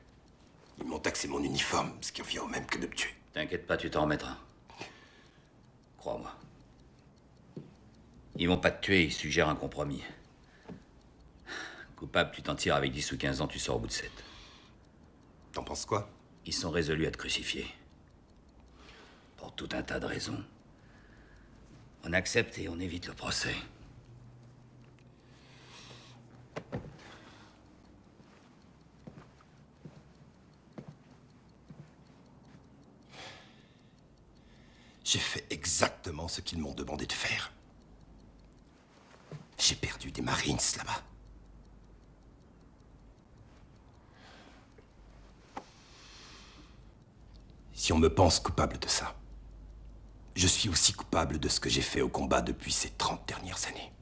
Ils m'ont taxé mon uniforme, ce qui revient au même que de me tuer. T'inquiète pas, tu t'en remettras. Crois-moi. Ils vont pas te tuer, ils suggèrent un compromis. Coupable, tu t'en tires avec 10 ou 15 ans, tu sors au bout de 7. T'en penses quoi? Ils sont résolus à te crucifier. Pour tout un tas de raisons. On accepte et on évite le procès. J'ai fait exactement ce qu'ils m'ont demandé de faire. J'ai perdu des Marines là-bas. Si on me pense coupable de ça, je suis aussi coupable de ce que j'ai fait au combat depuis ces 30 dernières années.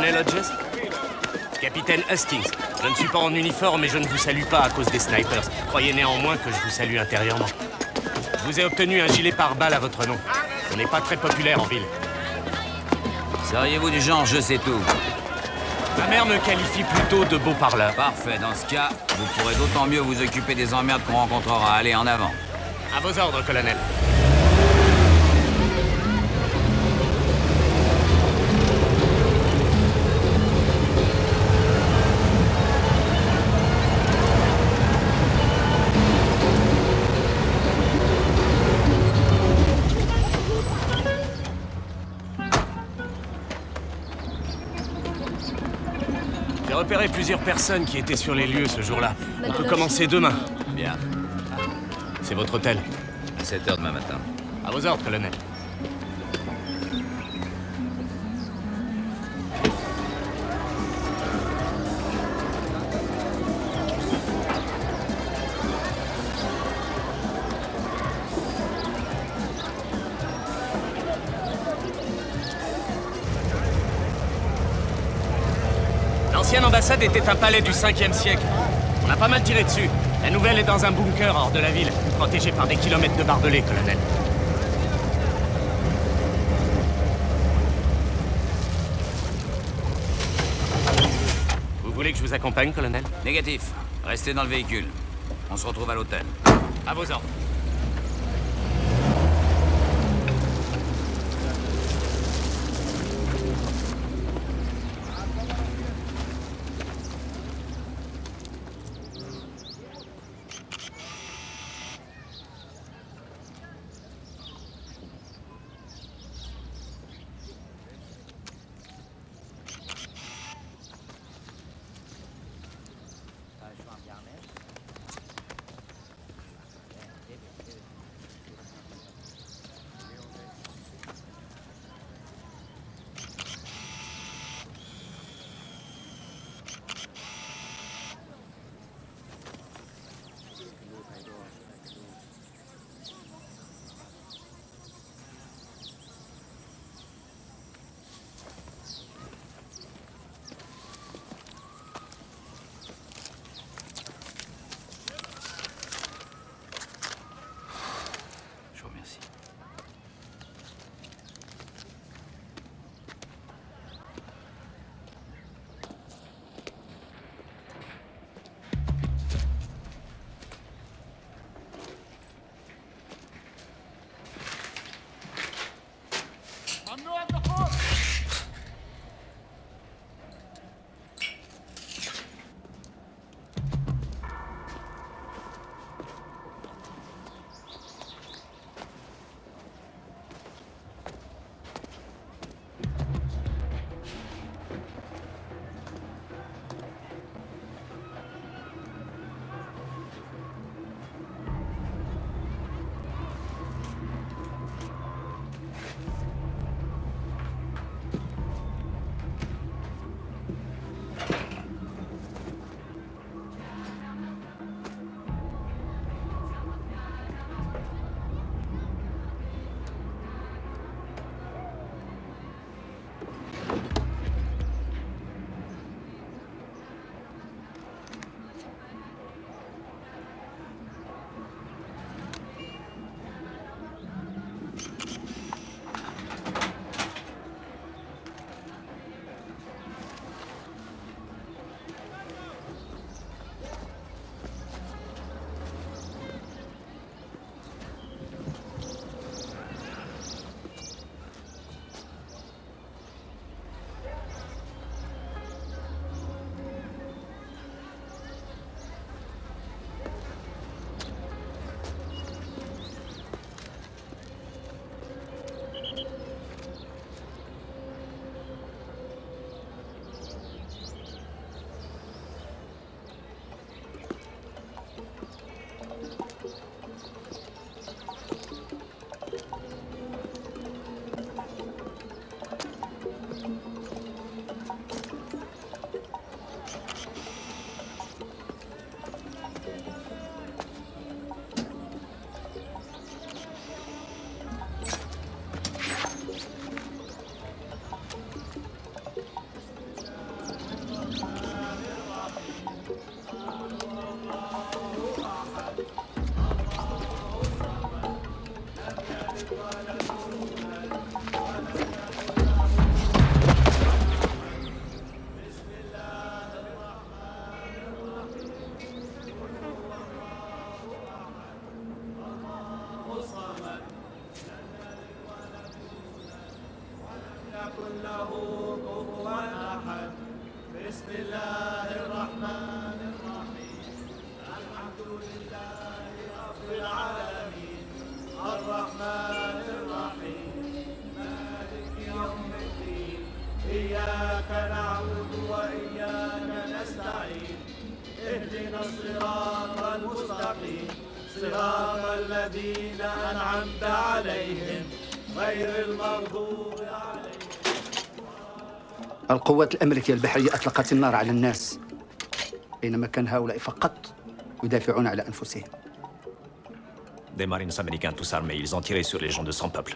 Colonel Hodges? Capitaine Hastings, je ne suis pas en uniforme et je ne vous salue pas à cause des snipers. Croyez néanmoins que je vous salue intérieurement. Je vous ai obtenu un gilet pare-balles à votre nom. On n'est pas très populaire en ville. Seriez-vous du genre je sais tout? Ma mère me qualifie plutôt de beau parleur. Parfait, dans ce cas, vous pourrez d'autant mieux vous occuper des emmerdes qu'on rencontrera. Allez, en avant. À vos ordres, colonel. J'ai repéré plusieurs personnes qui étaient sur les lieux ce jour-là. On peut commencer demain. Bien. C'est votre hôtel. À 7h demain matin. À vos ordres, colonel. L'ancienne ambassade était un palais du 5e siècle. On a pas mal tiré dessus. La nouvelle est dans un bunker hors de la ville, protégée par des kilomètres de barbelés, colonel. Vous voulez que je vous accompagne, colonel? Négatif. Restez dans le véhicule. On se retrouve à l'hôtel. À vos ordres. إياك نعبد وإياك نستعين اهدنا الصراط المستقيم صراط الذين أنعمت عليهم غير المغضوب عليهم. القوات الأمريكية البحرية أطلقت النار على الناس بينما كان هؤلاء فقط يدافعون على أنفسهم. Des marines américains tous armés, ils ont tiré sur les gens de son peuple.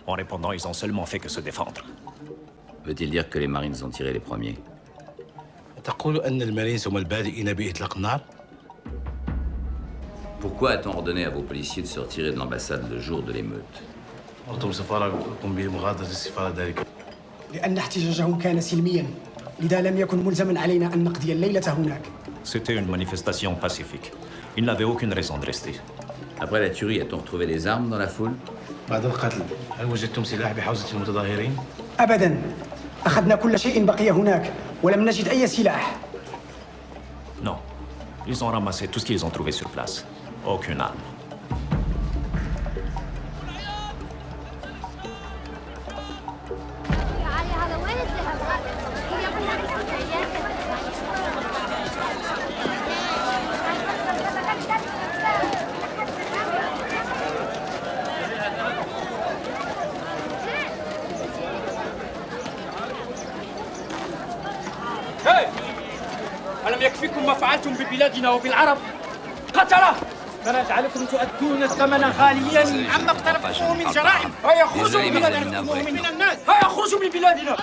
En répondant, ils ont seulement fait que se défendre. Veut-il dire que les Marines ont tiré les premiers? تقول أن المارينز هم البادئين بإطلاق النار؟ Pourquoi a-t-on ordonné à vos policiers de se retirer de l'ambassade le jour de l'émeute? أردتم سفاركم بمغادرة السفارة ذلك. لأن احتجاجهم كان سلميا، لذا لم يكن ملزما علينا أن نقضي الليلة هناك. C'était une manifestation pacifique. Ils n'avaient aucune raison de rester. Après la tuerie, a-t-on retrouvé des armes dans la foule? بعد القتل، هل وجدتم سلاح بحوزة المتظاهرين؟ أبدا، أخذنا كل شيء بقي هناك ولم نجد أي سلاح. Non. Ils ont ramassé tout ce qu'ils ont trouvé sur place. Aucune arme. ألم يكفيكم ما فعلتم ببلادنا وبالعرب؟ قتلة! فنجعلكم تؤدون الثمن غاليا عما اقترفتموه من جرائم. هيا خرجوا من بلادنا من الناس. هيا خرجوا من بلادنا.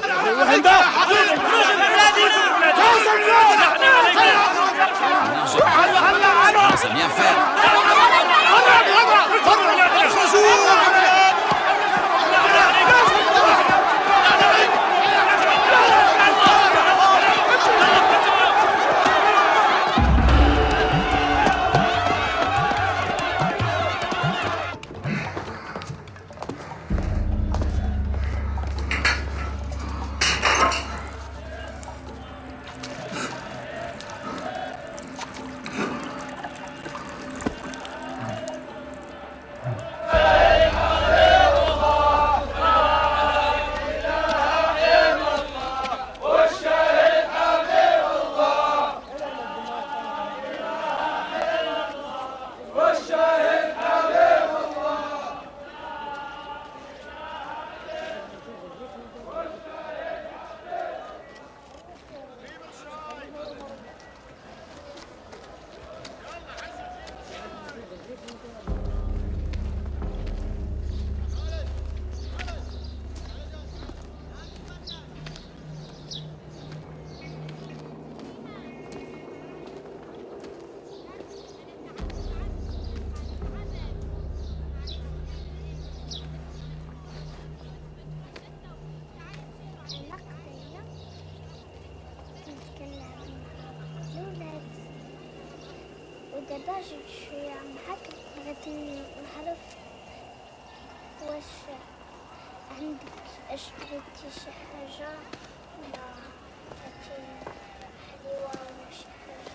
Ça vient faire. ودابا جيت شويه معاك غادي نعرف واش عندك اشتريتي شي حاجه ولا درتي حليوه ولا شي حاجه.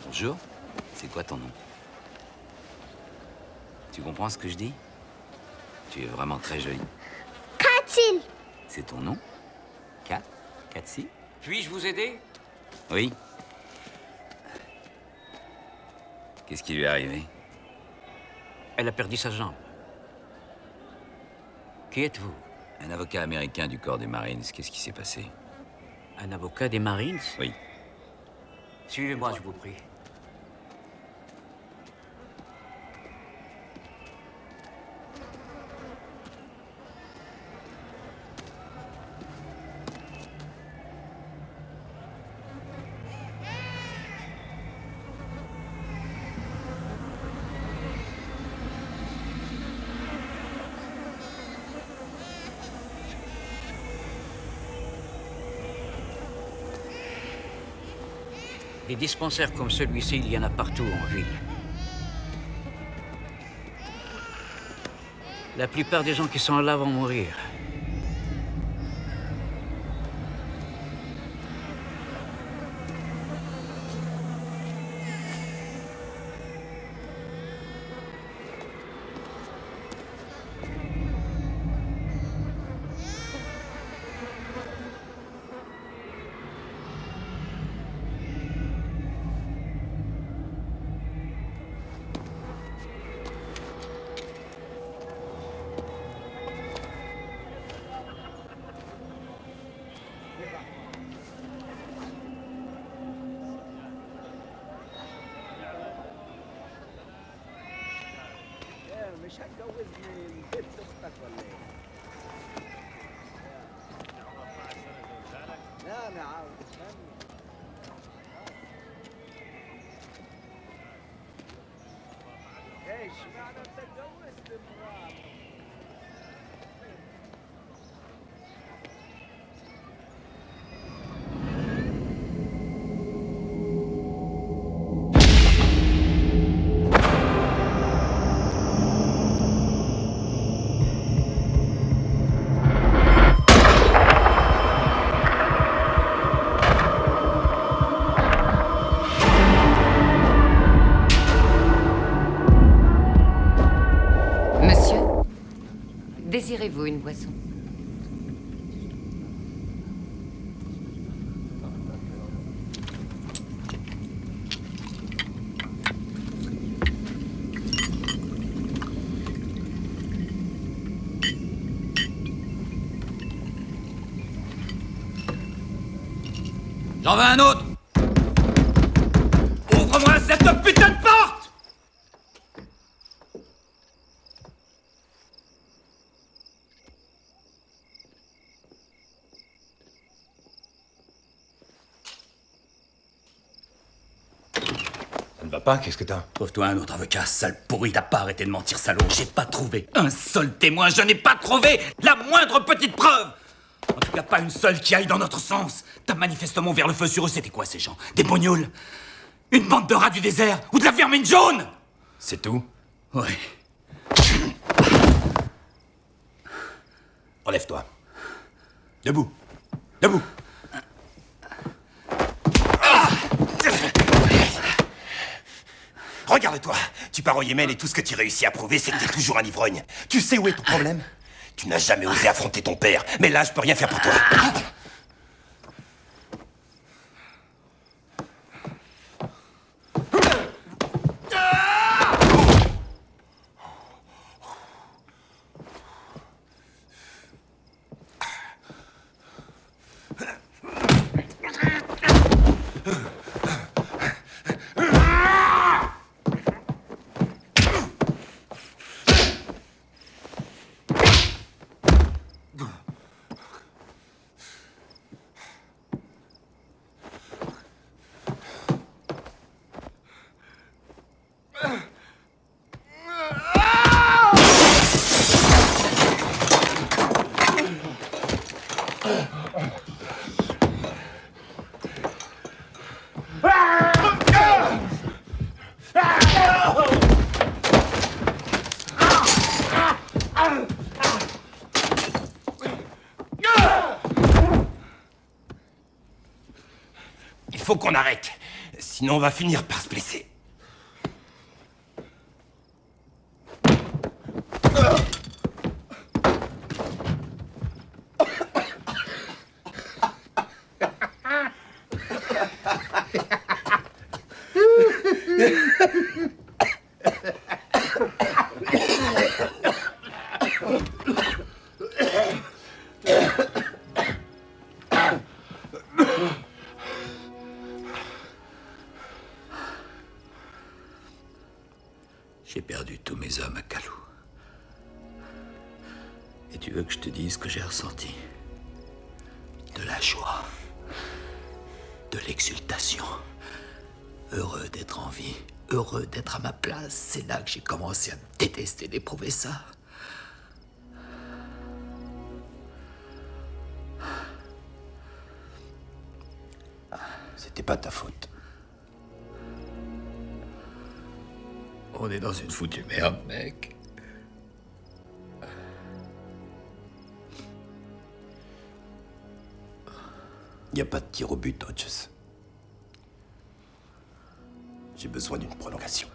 Bonjour, c'est quoi ton nom? Tu comprends ce que je dis? Tu es vraiment très jolie. Katil. C'est ton nom? Kat? Katsi? Puis-je vous aider? Oui. Qu'est-ce qui lui est arrivé? Elle a perdu sa jambe. Qui êtes-vous? Un avocat américain du corps des Marines. Qu'est-ce qui s'est passé? Un avocat des Marines? Oui. Suivez-moi, je vous prie. Des dispensaires comme celui-ci, il y en a partout en ville. La plupart des gens qui sont là vont mourir. Monsieur, désirez-vous une boisson? J'en veux un autre! Ouvre-moi cette putain de porte! Ça ne va pas, qu'est-ce que t'as? Trouve-toi un autre avocat, sale pourri, t'as pas arrêté de mentir, salaud. J'ai pas trouvé un seul témoin, je n'ai pas trouvé la moindre petite preuve! En tout cas, pas une seule qui aille dans notre sens. T'as manifestement ouvert le feu sur eux, c'était quoi ces gens? Des bognoules? Une bande de rats du désert? Ou de la vermine jaune? C'est tout? Oui. Relève-toi. Debout. Debout. Regarde-toi, tu pars au Yémen et tout ce que tu réussis à prouver, c'est que t'es toujours un ivrogne. Tu sais où est ton problème? Tu n'as jamais osé affronter ton père, mais là, je peux rien faire pour toi. Il faut qu'on arrête, sinon on va finir par se blesser. J'ai perdu tous mes hommes à Kalou. Et tu veux que je te dise ce que j'ai ressenti? De la joie. De l'exultation. Heureux d'être en vie. Heureux d'être à ma place. C'est là que j'ai commencé à me détester d'éprouver ça. C'était pas ta faute. On est dans une foutue merde, mec. Y a pas de tir au but, Hodges. J'ai besoin d'une prolongation.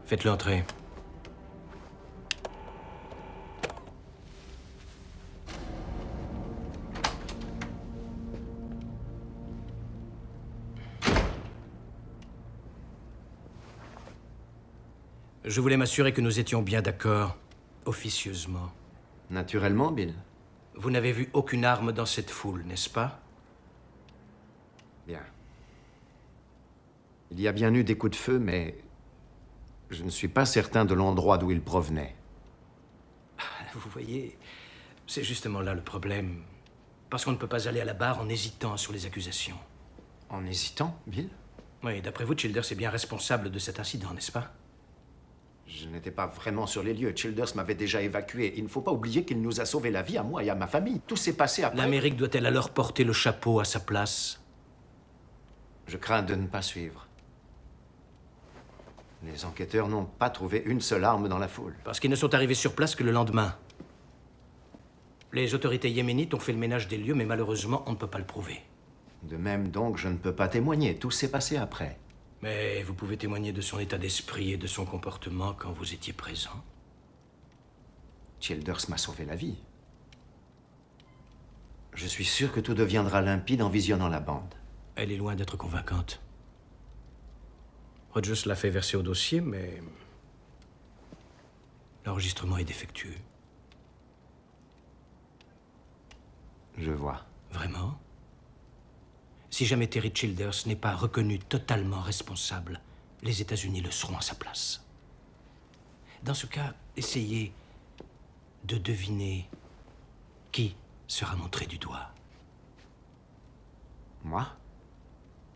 Faites-le entrer. Je voulais m'assurer que nous étions bien d'accord, officieusement. Naturellement, Bill. Vous n'avez vu aucune arme dans cette foule, n'est-ce pas? Bien. Il y a bien eu des coups de feu, mais je ne suis pas certain de l'endroit d'où ils provenaient. Vous voyez, c'est justement là le problème. Parce qu'on ne peut pas aller à la barre en hésitant sur les accusations. En hésitant, Bill? Oui, d'après vous, Childers est bien responsable de cet incident, n'est-ce pas? Je n'étais pas vraiment sur les lieux. Childers m'avait déjà évacué. Il ne faut pas oublier qu'il nous a sauvé la vie, à moi et à ma famille. Tout s'est passé après. L'Amérique doit-elle alors porter le chapeau à sa place? Je crains de ne pas suivre. Les enquêteurs n'ont pas trouvé une seule arme dans la foule. Parce qu'ils ne sont arrivés sur place que le lendemain. Les autorités yéménites ont fait le ménage des lieux, mais malheureusement, on ne peut pas le prouver. De même donc, je ne peux pas témoigner. Tout s'est passé après. Mais vous pouvez témoigner de son état d'esprit et de son comportement quand vous étiez présent. Childers m'a sauvé la vie. Je suis sûr que tout deviendra limpide en visionnant la bande. Elle est loin d'être convaincante. Rogers l'a fait verser au dossier, mais l'enregistrement est défectueux. Je vois. Vraiment? Si jamais Terry Childers n'est pas reconnu totalement responsable, les États-Unis le seront à sa place. Dans ce cas, essayez de deviner qui sera montré du doigt. Moi?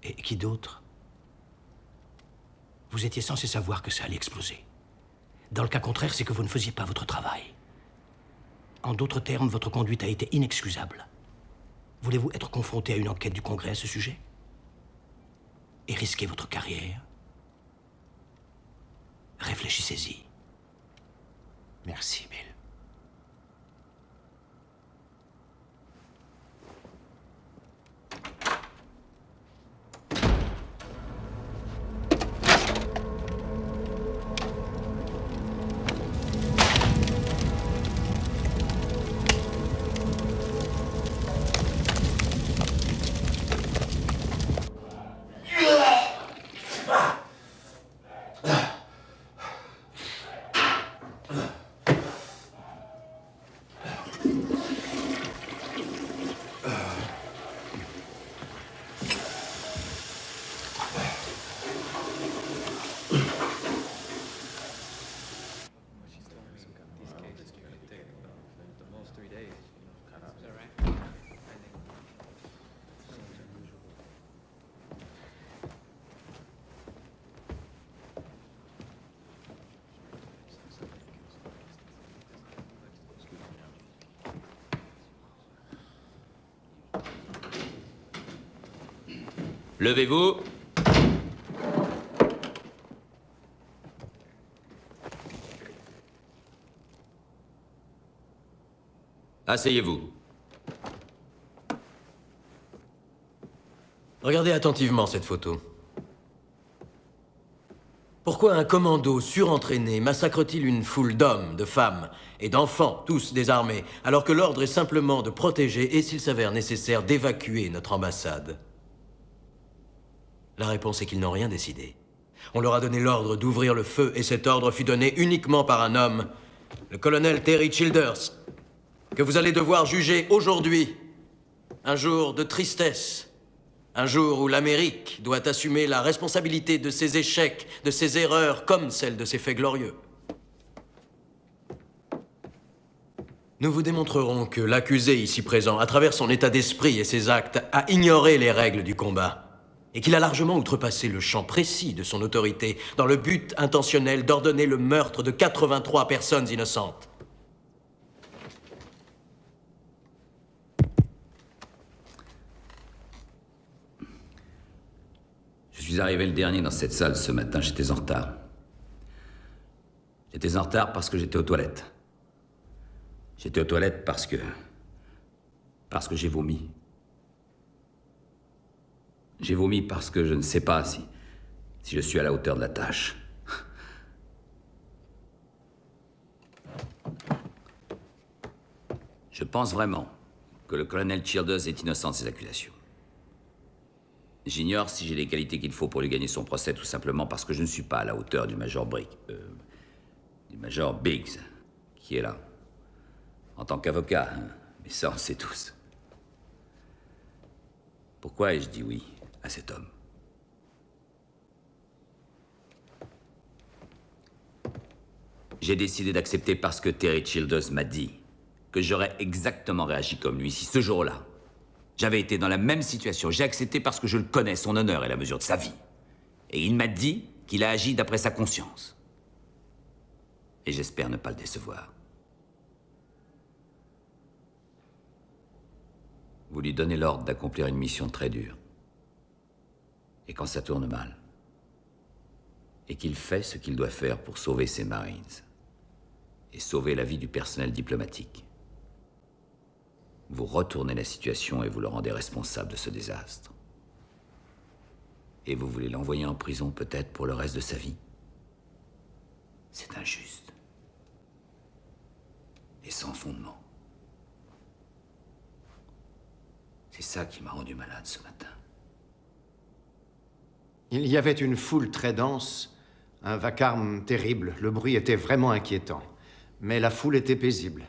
Et qui d'autre? Vous étiez censé savoir que ça allait exploser. Dans le cas contraire, c'est que vous ne faisiez pas votre travail. En d'autres termes, votre conduite a été inexcusable. Voulez-vous être confronté à une enquête du Congrès à ce sujet? Et risquer votre carrière? Réfléchissez-y. Merci, Bill. Levez-vous. Asseyez-vous. Regardez attentivement cette photo. Pourquoi un commando surentraîné massacre-t-il une foule d'hommes, de femmes et d'enfants, tous désarmés, alors que l'ordre est simplement de protéger et, s'il s'avère nécessaire, d'évacuer notre ambassade? La réponse est qu'ils n'ont rien décidé. On leur a donné l'ordre d'ouvrir le feu, et cet ordre fut donné uniquement par un homme, le colonel Terry Childers, que vous allez devoir juger aujourd'hui. Un jour de tristesse. Un jour où l'Amérique doit assumer la responsabilité de ses échecs, de ses erreurs, comme celle de ses faits glorieux. Nous vous démontrerons que l'accusé ici présent, à travers son état d'esprit et ses actes, a ignoré les règles du combat. Et qu'il a largement outrepassé le champ précis de son autorité dans le but intentionnel d'ordonner le meurtre de 83 personnes innocentes. Je suis arrivé le dernier dans cette salle ce matin, j'étais en retard. J'étais en retard parce que j'étais aux toilettes. J'étais aux toilettes parce que j'ai vomi. J'ai vomi parce que je ne sais pas si je suis à la hauteur de la tâche. Je pense vraiment que le colonel Childers est innocent de ces accusations. J'ignore si j'ai les qualités qu'il faut pour lui gagner son procès, tout simplement parce que je ne suis pas à la hauteur du major Brick. du Major Biggs, qui est là. En tant qu'avocat, hein. Mais ça, on le sait tous. Pourquoi ai-je dit oui à cet homme? J'ai décidé d'accepter parce que Terry Childers m'a dit que j'aurais exactement réagi comme lui si ce jour-là, j'avais été dans la même situation. J'ai accepté parce que je le connais, son honneur et la mesure de sa vie. Et il m'a dit qu'il a agi d'après sa conscience. Et j'espère ne pas le décevoir. Vous lui donnez l'ordre d'accomplir une mission très dure. Et quand ça tourne mal, et qu'il fait ce qu'il doit faire pour sauver ses Marines, et sauver la vie du personnel diplomatique, vous retournez la situation et vous le rendez responsable de ce désastre. Et vous voulez l'envoyer en prison peut-être pour le reste de sa vie? C'est injuste. Et sans fondement. C'est ça qui m'a rendu malade ce matin. Il y avait une foule très dense, un vacarme terrible. Le bruit était vraiment inquiétant. Mais la foule était paisible.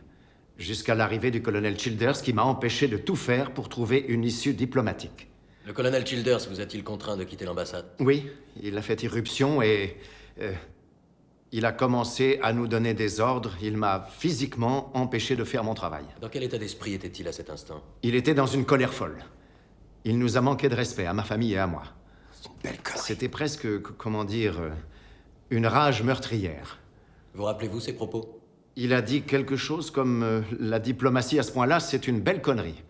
Jusqu'à l'arrivée du colonel Childers qui m'a empêché de tout faire pour trouver une issue diplomatique. Le colonel Childers vous a-t-il contraint de quitter l'ambassade? Oui, il a fait irruption et... il a commencé à nous donner des ordres. Il m'a physiquement empêché de faire mon travail. Dans quel état d'esprit était-il à cet instant? Il était dans une colère folle. Il nous a manqué de respect, à ma famille et à moi. C'est une belle connerie. C'était presque, comment dire, une rage meurtrière. Vous rappelez-vous ses propos? Il a dit quelque chose comme la diplomatie à ce point-là, c'est une belle connerie.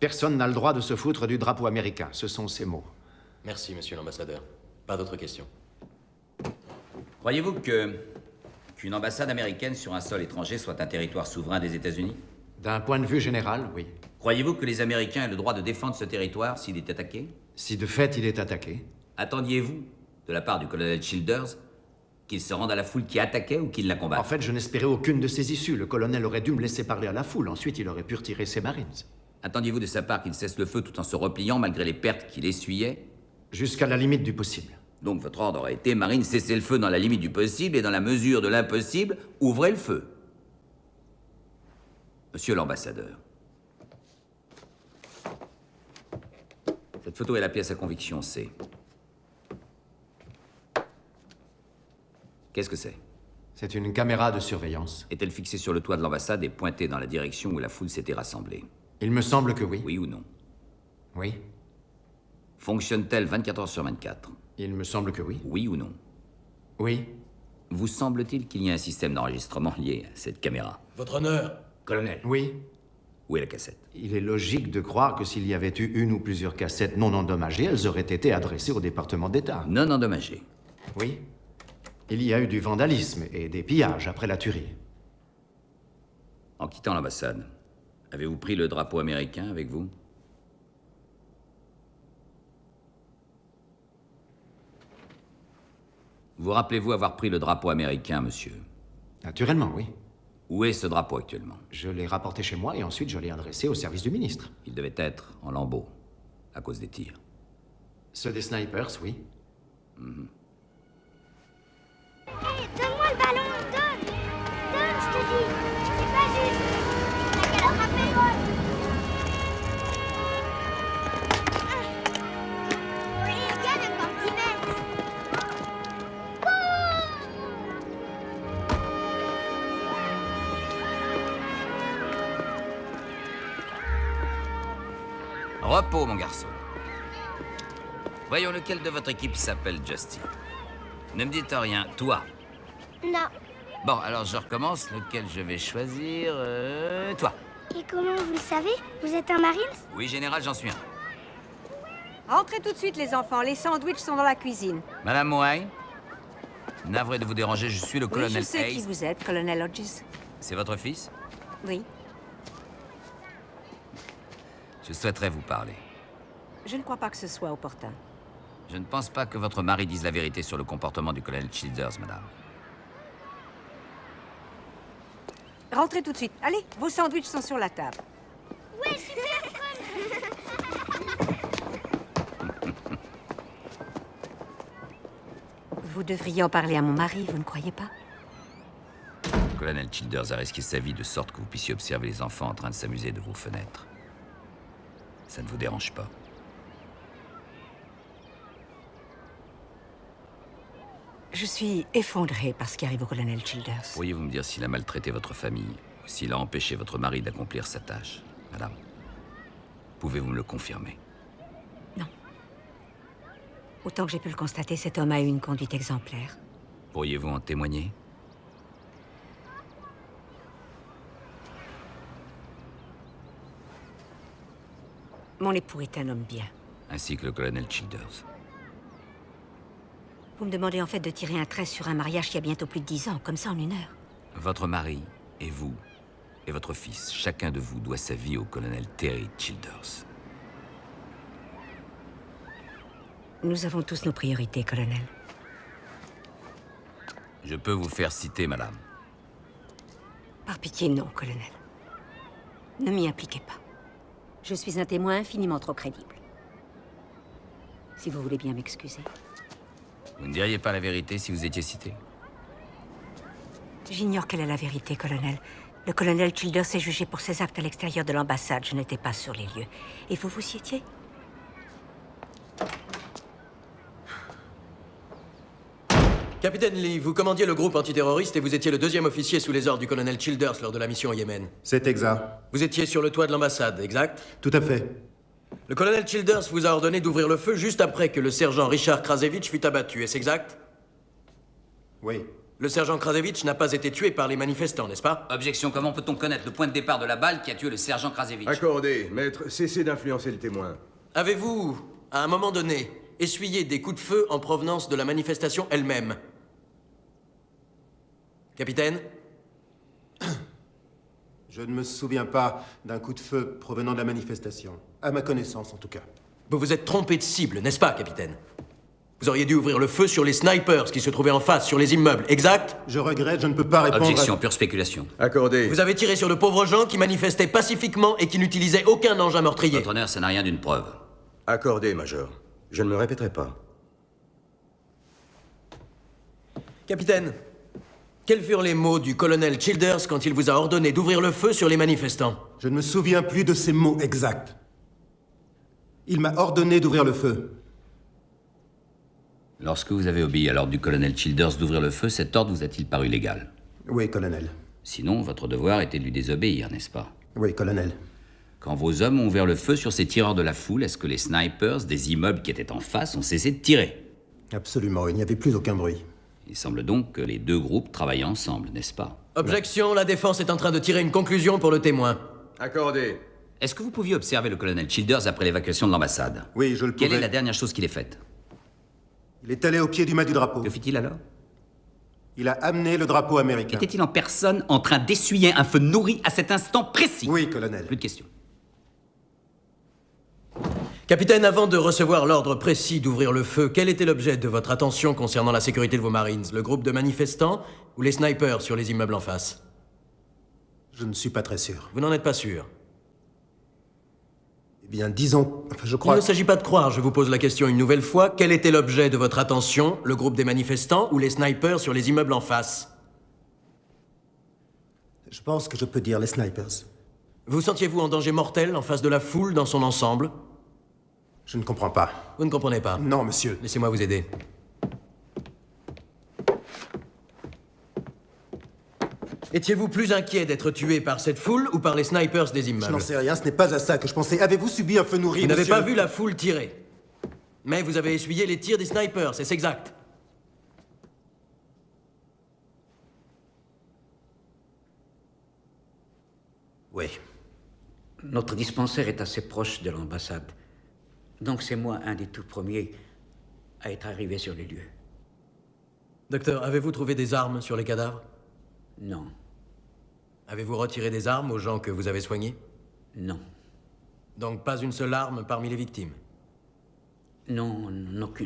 Personne n'a le droit de se foutre du drapeau américain. Ce sont ses mots. Merci, monsieur l'ambassadeur. Pas d'autres questions. Croyez-vous qu'une ambassade américaine sur un sol étranger soit un territoire souverain des États-Unis? D'un point de vue général, oui. Croyez-vous que les Américains aient le droit de défendre ce territoire s'il est attaqué? Si de fait il est attaqué. Attendiez-vous, de la part du colonel Childers, qu'il se rende à la foule qui attaquait ou qu'il la combatte? En fait, je n'espérais aucune de ces issues. Le colonel aurait dû me laisser parler à la foule. Ensuite, il aurait pu retirer ses Marines. Attendiez-vous de sa part qu'il cesse le feu tout en se repliant malgré les pertes qu'il essuyait? Jusqu'à la limite du possible. Donc votre ordre aurait été, Marine, cessez le feu dans la limite du possible et dans la mesure de l'impossible, ouvrez le feu. Monsieur l'ambassadeur. Cette photo est la pièce à conviction C. Qu'est-ce que c'est? C'est une caméra de surveillance. Est-elle fixée sur le toit de l'ambassade et pointée dans la direction où la foule s'était rassemblée? Il me semble que oui. Oui ou non? Oui. Fonctionne-t-elle 24 heures sur 24? Il me semble que oui. Oui ou non? Oui. Vous semble-t-il qu'il y ait un système d'enregistrement lié à cette caméra? Votre honneur. Colonel. Oui. Où est la cassette? Il est logique de croire que s'il y avait eu une ou plusieurs cassettes non endommagées, elles auraient été adressées au département d'État. Non endommagées? Oui. Il y a eu du vandalisme et des pillages après la tuerie. En quittant l'ambassade, avez-vous pris le drapeau américain avec vous? Vous rappelez-vous avoir pris le drapeau américain, monsieur? Naturellement, oui. Où est ce drapeau actuellement? Je l'ai rapporté chez moi et ensuite je l'ai adressé au service du ministre. Il devait être en lambeaux, à cause des tirs. Ceux des snipers, oui. Hey, donne-moi le ballon, donne! Donne, je te dis! C'est pas juste! T'as qu'à l'attraper, Ron! Oui, gagne encore 10 mètres! Repos, mon garçon. Voyons lequel de votre équipe s'appelle Justin. Ne me dites rien. Toi? Non. Bon, alors je recommence. Lequel je vais choisir? Toi. Et comment vous le savez? Vous êtes un Marine? Oui, général, j'en suis un. Rentrez tout de suite, les enfants. Les sandwichs sont dans la cuisine. Madame Mohaï, navré de vous déranger, je suis le Oui, colonel je sais qui Hayes. vous êtes, colonel Hodges. C'est votre fils? Oui. Je souhaiterais vous parler. Je ne crois pas que ce soit opportun. Je ne pense pas que votre mari dise la vérité sur le comportement du colonel Childers, madame. Rentrez tout de suite. Allez, vos sandwichs sont sur la table. Ouais, super Vous devriez en parler à mon mari, vous ne croyez pas? Le colonel Childers a risqué sa vie de sorte que vous puissiez observer les enfants en train de s'amuser de vos fenêtres. Ça ne vous dérange pas? Je suis effondrée par ce qui arrive au colonel Childers. Pourriez-vous me dire s'il a maltraité votre famille ou s'il a empêché votre mari d'accomplir sa tâche, madame? Pouvez-vous me le confirmer? Autant que j'ai pu le constater, cet homme a eu une conduite exemplaire. Pourriez-vous en témoigner? Mon époux est un homme bien. Ainsi que le colonel Childers. Vous me demandez en fait de tirer un trait sur un mariage qui a bientôt plus de 10 ans, comme ça en une heure. Votre mari, et vous, et votre fils, chacun de vous doit sa vie au colonel Terry Childers. Nous avons tous nos priorités, colonel. Je peux vous faire citer, madame. Par pitié, non, colonel. Ne m'y impliquez pas. Je suis un témoin infiniment trop crédible. Si vous voulez bien m'excuser. Vous ne diriez pas la vérité si vous étiez cité? J'ignore quelle est la vérité, colonel. Le colonel Childers est jugé pour ses actes à l'extérieur de l'ambassade. Je n'étais pas sur les lieux. Et vous y étiez? Capitaine Lee, vous commandiez le groupe antiterroriste et vous étiez le deuxième officier sous les ordres du colonel Childers lors de la mission au Yémen. C'est exact. Vous étiez sur le toit de l'ambassade, exact? Tout à fait. Le colonel Childers vous a ordonné d'ouvrir le feu juste après que le sergent Richard Krasevich fut abattu, est-ce exact? Oui. Le sergent Krasevich n'a pas été tué par les manifestants, n'est-ce pas? Objection, comment peut-on connaître le point de départ de la balle qui a tué le sergent Krasevich? Accordé. Maître, cessez d'influencer le témoin. Avez-vous, à un moment donné, essuyé des coups de feu en provenance de la manifestation elle-même? Capitaine? Je ne me souviens pas d'un coup de feu provenant de la manifestation. À ma connaissance, en tout cas. Vous vous êtes trompé de cible, n'est-ce pas, capitaine? Vous auriez dû ouvrir le feu sur les snipers qui se trouvaient en face, sur les immeubles, exact? Je regrette, je ne peux pas répondre. Objection, pure spéculation. Accordé. Vous avez tiré sur de pauvres gens qui manifestaient pacifiquement et qui n'utilisaient aucun engin meurtrier. Votre honneur, ça n'a rien d'une preuve. Accordé, Major. Je ne me répéterai pas. Capitaine, quels furent les mots du colonel Childers quand il vous a ordonné d'ouvrir le feu sur les manifestants? Je ne me souviens plus de ces mots exacts. Il m'a ordonné d'ouvrir le feu. Lorsque vous avez obéi à l'ordre du colonel Childers d'ouvrir le feu, cet ordre vous a-t-il paru légal? Oui, colonel. Sinon, votre devoir était de lui désobéir, n'est-ce pas? Oui, colonel. Quand vos hommes ont ouvert le feu sur ces tireurs de la foule, est-ce que les snipers des immeubles qui étaient en face ont cessé de tirer? Absolument, il n'y avait plus aucun bruit. Il semble donc que les deux groupes travaillaient ensemble, n'est-ce pas? Objection, la défense est en train de tirer une conclusion pour le témoin. Accordé. Est-ce que vous pouviez observer le colonel Childers après l'évacuation de l'ambassade? Oui, je le pouvais. Quelle est la dernière chose qu'il ait faite? Il est allé au pied du mât du drapeau. Que fit-il alors? Il a amené le drapeau américain. Était-il en personne en train d'essuyer un feu nourri à cet instant précis? Oui, colonel. Plus de questions. Capitaine, avant de recevoir l'ordre précis d'ouvrir le feu, quel était l'objet de votre attention concernant la sécurité de vos Marines? Le groupe de manifestants ou les snipers sur les immeubles en face? Je ne suis pas très sûr. Vous n'en êtes pas sûr? Eh bien, disons... Enfin, je crois... Il ne s'agit pas de croire, je vous pose la question une nouvelle fois. Quel était l'objet de votre attention? Le groupe des manifestants ou les snipers sur les immeubles en face? Je pense que je peux dire les snipers. Vous sentiez-vous en danger mortel en face de la foule dans son ensemble? Je ne comprends pas. Vous ne comprenez pas? Non, monsieur. Laissez-moi vous aider. Étiez-vous plus inquiet d'être tué par cette foule ou par les snipers des immeubles? Je n'en sais rien, ce n'est pas à ça que je pensais. Avez-vous subi un feu nourri, Vous n'avez monsieur? pas vu la foule tirer. Mais vous avez essuyé les tirs des snipers, c'est exact. Oui. Notre dispensaire est assez proche de l'ambassade. Donc c'est moi un des tout premiers à être arrivé sur les lieux. Docteur, avez-vous trouvé des armes sur les cadavres? Non. Avez-vous retiré des armes aux gens que vous avez soignés? Non. Donc pas une seule arme parmi les victimes? Non,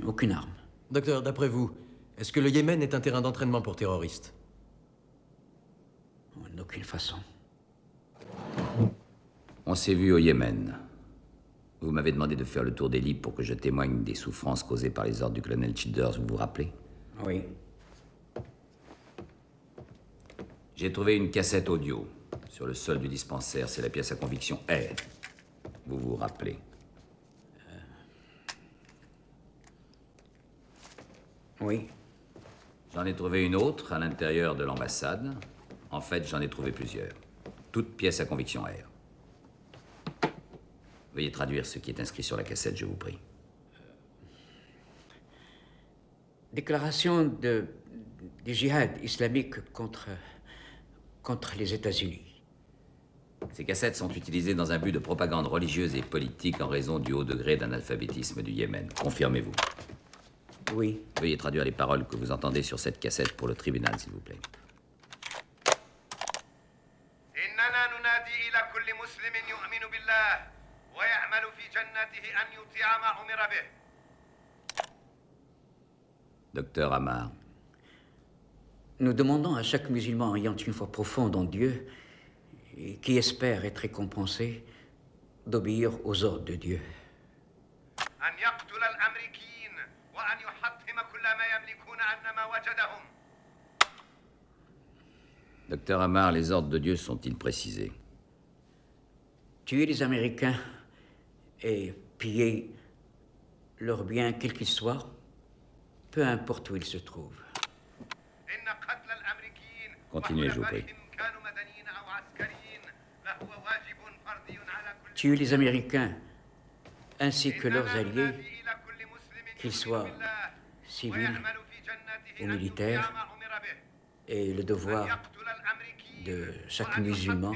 aucune arme. Docteur, d'après vous, est-ce que le Yémen est un terrain d'entraînement pour terroristes? En aucune façon. On s'est vu au Yémen. Vous m'avez demandé de faire le tour des lits pour que je témoigne des souffrances causées par les ordres du colonel Childers, vous vous rappelez? Oui. J'ai trouvé une cassette audio sur le sol du dispensaire. C'est la pièce à conviction R. Vous vous rappelez? Oui. J'en ai trouvé une autre à l'intérieur de l'ambassade. En fait, j'en ai trouvé plusieurs. Toutes pièces à conviction R. Veuillez traduire ce qui est inscrit sur la cassette, je vous prie. Déclaration du djihad islamique contre les États-Unis. Ces cassettes sont utilisées dans un but de propagande religieuse et politique en raison du haut degré d'analphabétisme du Yémen. Confirmez-vous? Oui. Veuillez traduire les paroles que vous entendez sur cette cassette pour le tribunal, s'il vous plaît. إننا ننادي إلى كل مسلم يؤمن بالله ويعمل في جنته أن يطيع ما أمر به. Docteur Amar. Nous demandons à chaque musulman ayant une foi profonde en Dieu et qui espère être récompensé d'obéir aux ordres de Dieu. أن يقتل الأمريكيين وأن يحطم كل ما يملكون أنما وجدهم. Docteur Amar, les ordres de Dieu sont-ils précisés? Tuer les Américains et piller leurs biens, quels qu'ils soient, peu importe où ils se trouvent. Continuez, je vous prie. Tuer les Américains ainsi que leurs alliés, qu'ils soient civils ou militaires, est le devoir de chaque musulman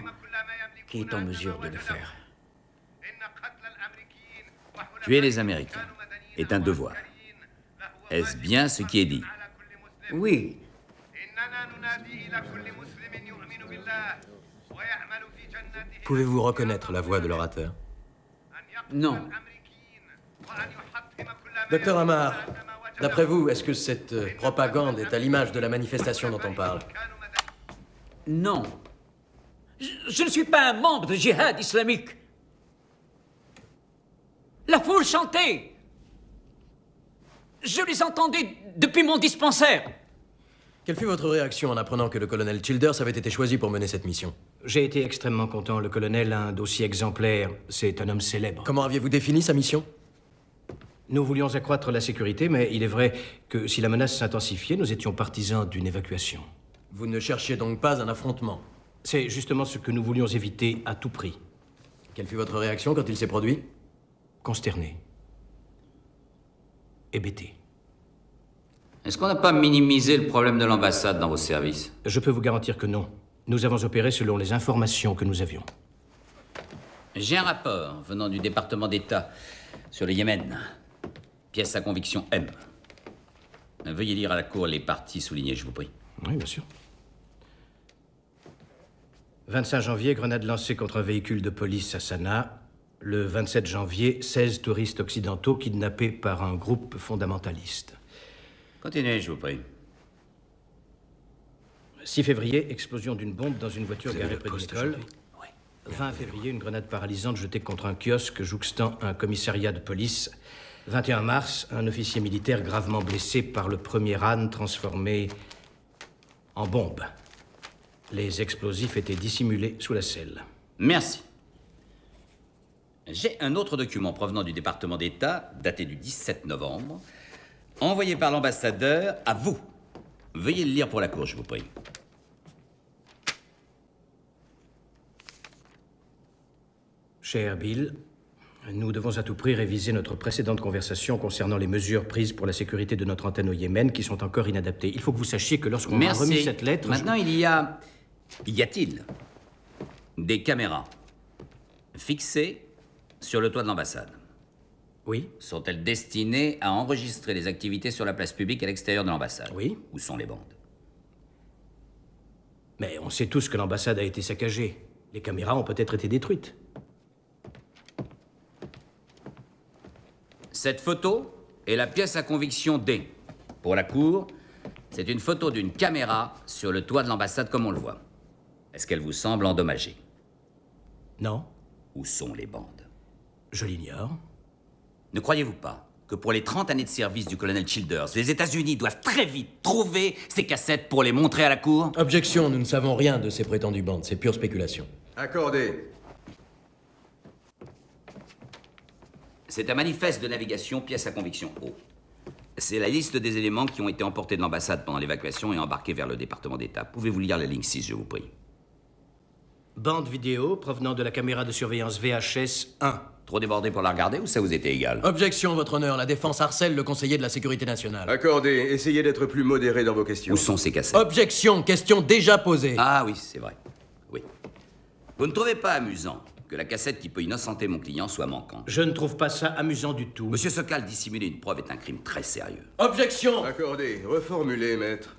qui est en mesure de le faire. Tuer les Américains est un devoir. Est-ce bien ce qui est dit? Oui. Pouvez-vous reconnaître la voix de l'orateur? Non. Docteur Amar, d'après vous, est-ce que cette propagande est à l'image de la manifestation dont on parle? Non. Je ne suis pas un membre du djihad islamique. La foule chantait. Je les entendais depuis mon dispensaire. Quelle fut votre réaction en apprenant que le colonel Childers avait été choisi pour mener cette mission? J'ai été extrêmement content. Le colonel a un dossier exemplaire. C'est un homme célèbre. Comment aviez-vous défini sa mission? Nous voulions accroître la sécurité, mais il est vrai que si la menace s'intensifiait, nous étions partisans d'une évacuation. Vous ne cherchiez donc pas un affrontement? C'est justement ce que nous voulions éviter à tout prix. Quelle fut votre réaction quand il s'est produit? Consterné. Hébété. Est-ce qu'on n'a pas minimisé le problème de l'ambassade dans vos services? Je peux vous garantir que non. Nous avons opéré selon les informations que nous avions. J'ai un rapport venant du département d'État sur le Yémen. Pièce à conviction M. Veuillez lire à la cour les parties soulignées, je vous prie. Oui, bien sûr. 25 janvier, grenade lancée contre un véhicule de police à Sanaa. Le 27 janvier, 16 touristes occidentaux kidnappés par un groupe fondamentaliste. Continuez, je vous prie. 6 février, explosion d'une bombe dans une voiture garée près d'une école. 20 février, une grenade paralysante jetée contre un kiosque jouxtant un commissariat de police. 21 mars, un officier militaire gravement blessé par le premier âne transformé en bombe. Les explosifs étaient dissimulés sous la selle. Merci. J'ai un autre document provenant du département d'État, daté du 17 novembre, envoyé par l'ambassadeur à vous. Veuillez le lire pour la cour, je vous prie. Cher Bill, nous devons à tout prix réviser notre précédente conversation concernant les mesures prises pour la sécurité de notre antenne au Yémen qui sont encore inadaptées. Il faut que vous sachiez que lorsqu'on m'a remis cette lettre... Maintenant, y a-t-il des caméras fixées sur le toit de l'ambassade? Oui. Sont-elles destinées à enregistrer les activités sur la place publique à l'extérieur de l'ambassade? Oui. Où sont les bandes? Mais on sait tous que l'ambassade a été saccagée. Les caméras ont peut-être été détruites. Cette photo est la pièce à conviction D. Pour la cour, c'est une photo d'une caméra sur le toit de l'ambassade comme on le voit. Est-ce qu'elle vous semble endommagée? Non. Où sont les bandes? Je l'ignore. Ne croyez-vous pas que que pour les 30 années de service du colonel Childers, les États-Unis doivent très vite trouver ces cassettes pour les montrer à la cour? Objection, nous ne savons rien de ces prétendues bandes, c'est pure spéculation. Accordé. C'est un manifeste de navigation, pièce à conviction O. C'est la liste des éléments qui ont été emportés de l'ambassade pendant l'évacuation et embarqués vers le département d'État. Pouvez-vous lire la ligne 6, je vous prie? Bande vidéo provenant de la caméra de surveillance VHS 1. Trop débordé pour la regarder ou ça vous était égal? Objection, votre honneur. La défense harcèle le conseiller de la sécurité nationale. Accordé. Essayez d'être plus modéré dans vos questions. Où sont ces cassettes? Objection, question déjà posée. Ah oui, c'est vrai. Oui. Vous ne trouvez pas amusant que la cassette qui peut innocenter mon client soit manquante? Je ne trouve pas ça amusant du tout. Monsieur Sokal, dissimuler une preuve est un crime très sérieux. Objection! Accordé. Reformulez, maître.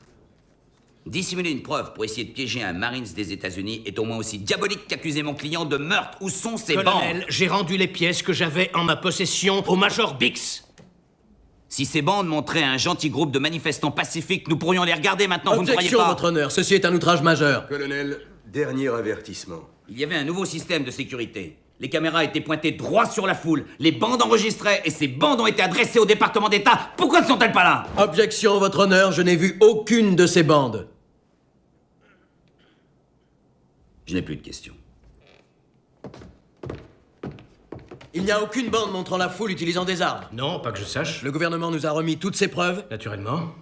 Dissimuler une preuve pour essayer de piéger un Marines des États-Unis est au moins aussi diabolique qu'accuser mon client de meurtre. Où sont ces bandes? Colonel, j'ai rendu les pièces que j'avais en ma possession au Major Bix. Si ces bandes montraient un gentil groupe de manifestants pacifiques, nous pourrions les regarder maintenant, vous ne croyez Objection, pas? votre honneur. Ceci est un outrage majeur. Colonel, dernier avertissement. Il y avait un nouveau système de sécurité. Les caméras étaient pointées droit sur la foule. Les bandes enregistraient et ces bandes ont été adressées au département d'État. Pourquoi ne sont-elles pas là? Objection, votre honneur. Je n'ai vu aucune de ces bandes. Je n'ai plus de questions. Il n'y a aucune bande montrant la foule utilisant des armes. Non, pas que je sache. Le gouvernement nous a remis toutes ces preuves. Naturellement.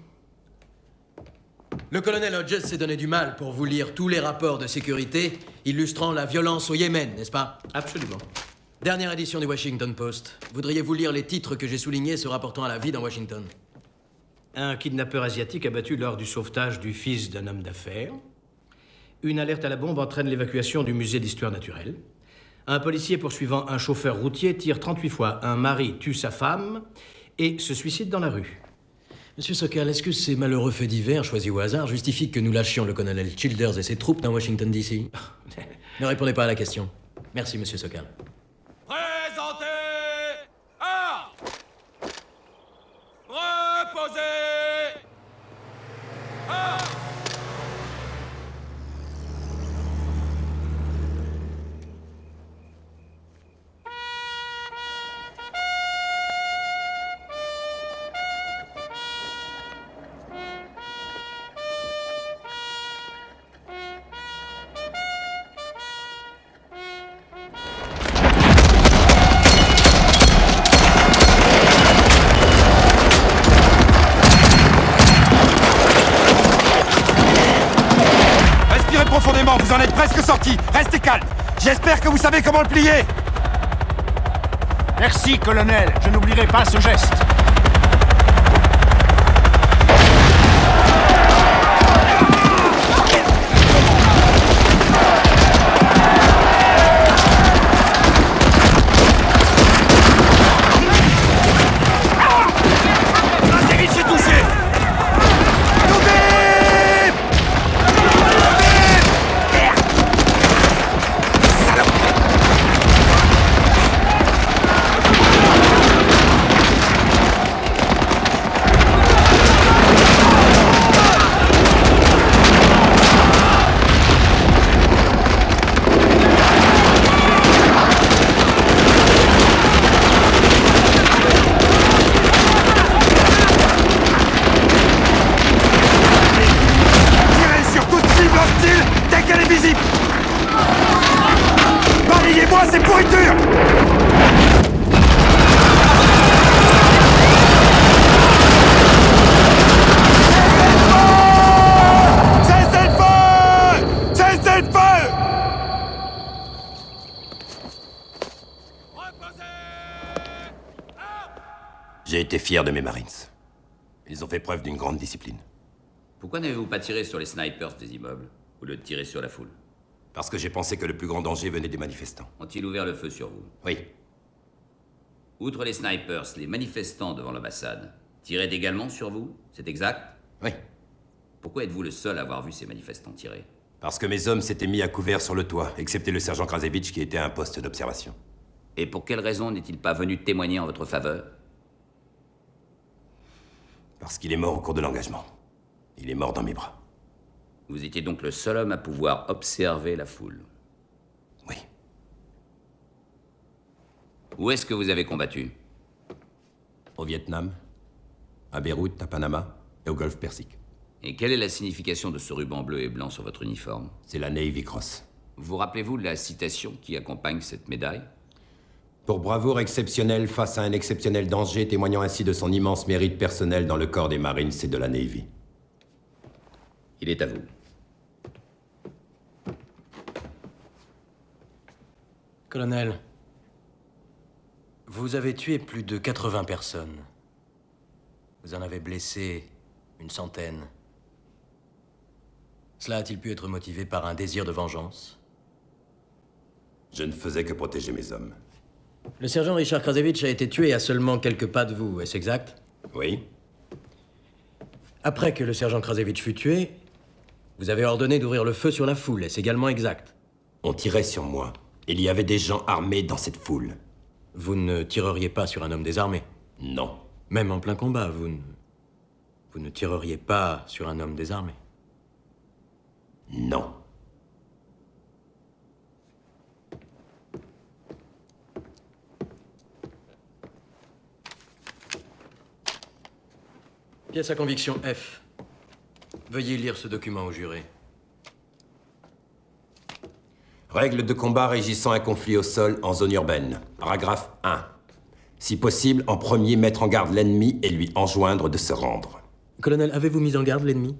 Le colonel Hodges s'est donné du mal pour vous lire tous les rapports de sécurité illustrant la violence au Yémen, n'est-ce pas? Absolument. Dernière édition du Washington Post. Voudriez-vous lire les titres que j'ai soulignés se rapportant à la vie dans Washington? Un kidnappeur asiatique abattu lors du sauvetage du fils d'un homme d'affaires. Une alerte à la bombe entraîne l'évacuation du musée d'histoire naturelle. Un policier poursuivant un chauffeur routier tire 38 fois. Un mari tue sa femme et se suicide dans la rue. Monsieur Sokal, est-ce que ces malheureux faits divers choisis au hasard justifient que nous lâchions le colonel Childers et ses troupes dans Washington, D.C. Ne répondez pas à la question. Merci, monsieur Sokal. Présentez! Reposez! Respirez profondément, vous en êtes presque sorti. Restez calme. J'espère que vous savez comment le plier. Merci, colonel. Je n'oublierai pas ce geste. Balayez-moi ces pourritures! Cessez le feu! Cessez le feu! J'ai été fier de mes Marines. Ils ont fait preuve d'une grande discipline. Pourquoi n'avez-vous pas tiré sur les snipers des immeubles, au lieu de tirer sur la foule? Parce que j'ai pensé que le plus grand danger venait des manifestants. Ont-ils ouvert le feu sur vous? Oui. Outre les snipers, les manifestants devant l'ambassade tiraient également sur vous? C'est exact? Oui. Pourquoi êtes-vous le seul à avoir vu ces manifestants tirer? Parce que mes hommes s'étaient mis à couvert sur le toit, excepté le sergent Krasevich qui était à un poste d'observation. Et pour quelle raison n'est-il pas venu témoigner en votre faveur? Parce qu'il est mort au cours de l'engagement. Il est mort dans mes bras. Vous étiez donc le seul homme à pouvoir observer la foule? Oui. Où est-ce que vous avez combattu? Au Vietnam, à Beyrouth, à Panama et au Golfe Persique. Et quelle est la signification de ce ruban bleu et blanc sur votre uniforme? C'est la Navy Cross. Vous rappelez-vous de la citation qui accompagne cette médaille? Pour bravoure exceptionnelle face à un exceptionnel danger, témoignant ainsi de son immense mérite personnel dans le corps des Marines et de la Navy. Il est à vous. Colonel, vous avez tué plus de 80 personnes. Vous en avez blessé une centaine. Cela a-t-il pu être motivé par un désir de vengeance? Je ne faisais que protéger mes hommes. Le sergent Richard Krasevich a été tué à seulement quelques pas de vous, est-ce exact? Oui. Après que le sergent Krasevich fut tué, vous avez ordonné d'ouvrir le feu sur la foule, est-ce également exact? On tirait sur moi. Il y avait des gens armés dans cette foule. Vous ne tireriez pas sur un homme désarmé? Non. Même en plein combat, vous ne tireriez pas sur un homme désarmé? Non. Pièce à conviction F. Veuillez lire ce document au juré. Règles de combat régissant un conflit au sol en zone urbaine. Paragraphe 1. Si possible, en premier, mettre en garde l'ennemi et lui enjoindre de se rendre. Colonel, avez-vous mis en garde l'ennemi?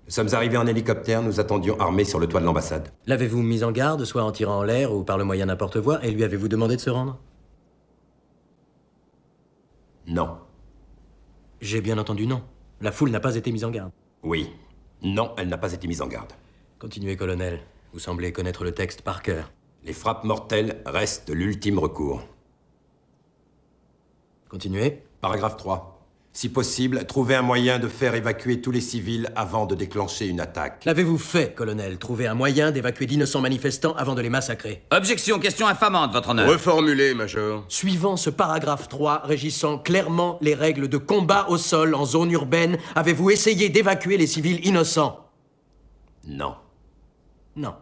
Nous sommes arrivés en hélicoptère, nous attendions armés sur le toit de l'ambassade. L'avez-vous mis en garde, soit en tirant en l'air ou par le moyen d'un porte-voix, et lui avez-vous demandé de se rendre? Non. J'ai bien entendu non. La foule n'a pas été mise en garde. Oui. Non, elle n'a pas été mise en garde. Continuez, colonel. Vous semblez connaître le texte par cœur. Les frappes mortelles restent l'ultime recours. Continuez. Paragraphe 3. Si possible, trouver un moyen de faire évacuer tous les civils avant de déclencher une attaque. L'avez-vous fait, colonel? Trouver un moyen d'évacuer d'innocents manifestants avant de les massacrer? Objection, question infamante, votre honneur. Reformulez, Major. Suivant ce paragraphe 3, régissant clairement les règles de combat au sol en zone urbaine, avez-vous essayé d'évacuer les civils innocents? Non. Non.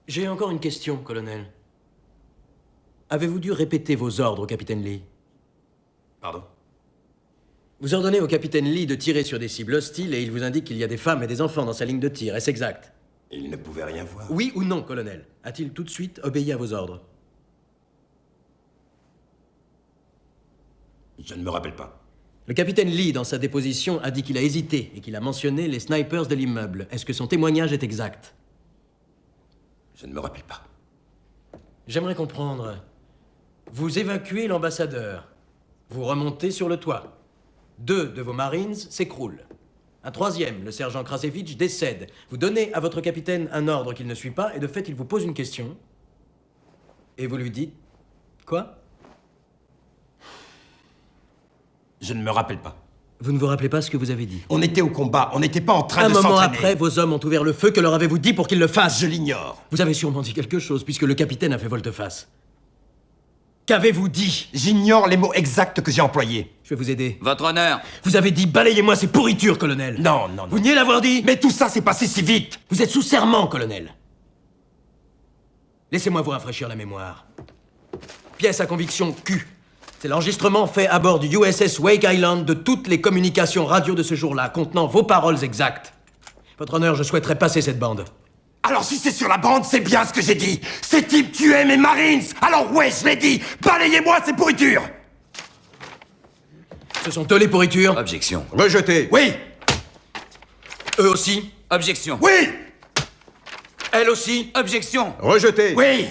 J'ai encore une question, colonel. Avez-vous dû répéter vos ordres au capitaine Lee? Pardon? Vous ordonnez au capitaine Lee de tirer sur des cibles hostiles et il vous indique qu'il y a des femmes et des enfants dans sa ligne de tir, est-ce exact? Il ne pouvait rien voir. Oui ou non, colonel? A-t-il tout de suite obéi à vos ordres? Je ne me rappelle pas. Le capitaine Lee, dans sa déposition, a dit qu'il a hésité et qu'il a mentionné les snipers de l'immeuble. Est-ce que son témoignage est exact? Je ne me rappelle pas. J'aimerais comprendre. Vous évacuez l'ambassadeur. Vous remontez sur le toit. 2 de vos Marines s'écroulent. Un 3e, le sergent Krasevich, décède. Vous donnez à votre capitaine un ordre qu'il ne suit pas et de fait, il vous pose une question. Et vous lui dites... Quoi? Je ne me rappelle pas. Vous ne vous rappelez pas ce que vous avez dit? On était au combat, on n'était pas en train de s'entraîner. Un moment après, vos hommes ont ouvert le feu. Que leur avez-vous dit pour qu'ils le fassent? Je l'ignore. Vous avez sûrement dit quelque chose, puisque le capitaine a fait volte-face. Qu'avez-vous dit? J'ignore les mots exacts que j'ai employés. Je vais vous aider. Votre honneur. Vous avez dit « Balayez-moi ces pourritures, colonel ». Non, non, non. Vous niez l'avoir dit? Mais tout ça s'est passé si vite. Vous êtes sous serment, colonel. Laissez-moi vous rafraîchir la mémoire. Pièce à conviction Q. C'est l'enregistrement fait à bord du USS Wake Island de toutes les communications radio de ce jour-là, contenant vos paroles exactes. Votre honneur, je souhaiterais passer cette bande. Alors si c'est sur la bande, c'est bien ce que j'ai dit. Ces types tuaient mes Marines. Alors ouais, je l'ai dit. Balayez-moi ces pourritures. Ce sont eux les pourritures? Objection. Rejeté. Oui. Eux aussi? Objection. Oui. Elle aussi? Objection. Rejeté. Oui.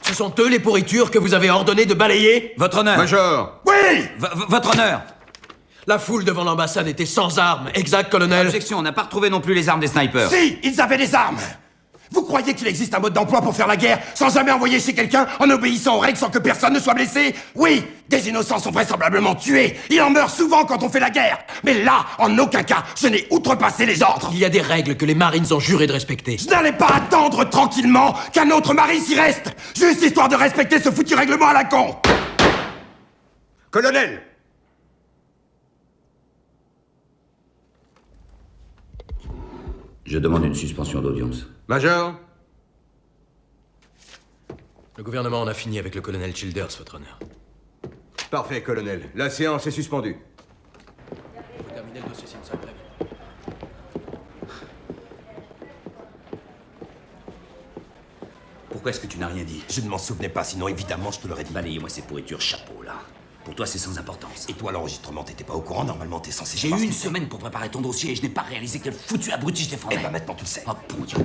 Ce sont eux les pourritures que vous avez ordonné de balayer? Votre honneur. Major. Oui. Votre honneur. La foule devant l'ambassade était sans armes, exact, colonel? Objection, on n'a pas retrouvé non plus les armes des snipers. Si, ils avaient des armes. Vous croyez qu'il existe un mode d'emploi pour faire la guerre sans jamais envoyer chez quelqu'un en obéissant aux règles sans que personne ne soit blessé? Oui, des innocents sont vraisemblablement tués. Il en meurt souvent quand on fait la guerre. Mais là, en aucun cas, je n'ai outrepassé les ordres. Il y a des règles que les Marines ont juré de respecter. Je n'allais pas attendre tranquillement qu'un autre mari s'y reste, juste histoire de respecter ce foutu règlement à la con. Colonel. Je demande une suspension d'audience. Major? Le gouvernement en a fini avec le colonel Childers, votre honneur. Parfait, colonel. La séance est suspendue. Faut terminer le dossier Simpson, très vite. Pourquoi est-ce que tu n'as rien dit? Je ne m'en souvenais pas, sinon évidemment je te l'aurais dit. Balayez-moi ces pourritures chapeau, là. Pour toi, c'est sans importance. Et toi, l'enregistrement, t'étais pas au courant? Normalement, t'es censé J'ai savoir eu ce une que c'est. semaine pour préparer ton dossier et je n'ai pas réalisé quel foutu abruti je défendais. Eh ben maintenant, tu le sais. Oh, bon Dieu.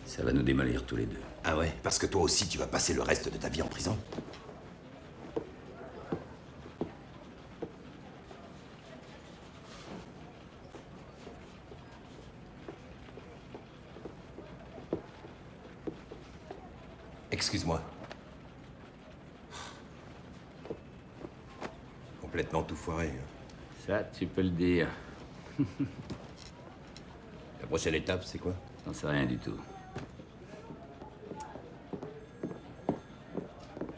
Ça va nous démolir tous les deux. Ah ouais? Parce que toi aussi, tu vas passer le reste de ta vie en prison? Excuse-moi. Complètement tout foiré. Hein. Ça, tu peux le dire. La prochaine étape, c'est quoi? J'en sais rien du tout.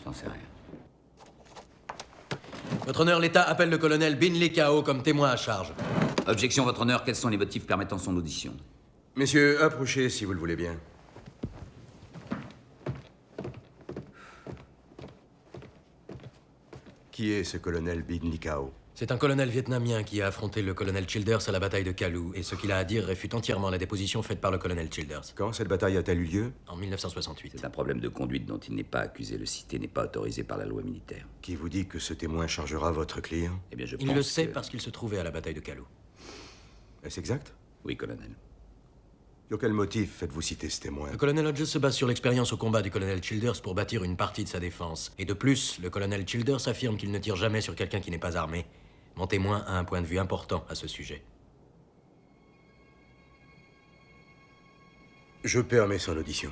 J'en sais rien. Votre honneur, l'État appelle le colonel Binley Kao comme témoin à charge. Objection, votre honneur. Quels sont les motifs permettant son audition? Messieurs, approchez si vous le voulez bien. Qui est ce colonel Binley Kao? C'est un colonel vietnamien qui a affronté le colonel Childers à la bataille de Kalou, et ce qu'il a à dire réfute entièrement la déposition faite par le colonel Childers. Quand cette bataille a-t-elle eu lieu? En 1968. C'est un problème de conduite dont il n'est pas accusé. Le citer n'est pas autorisé par la loi militaire. Qui vous dit que ce témoin chargera votre client? Eh bien, je Il pense le sait que- parce qu'il se trouvait à la bataille de Kalou. Est-ce exact? Oui, colonel. Sur quel motif faites-vous citer ce témoin? Le colonel Hodges se base sur l'expérience au combat du colonel Childers pour bâtir une partie de sa défense. Et de plus, le colonel Childers affirme qu'il ne tire jamais sur quelqu'un qui n'est pas armé. Mon témoin a un point de vue important à ce sujet. Je permets son audition.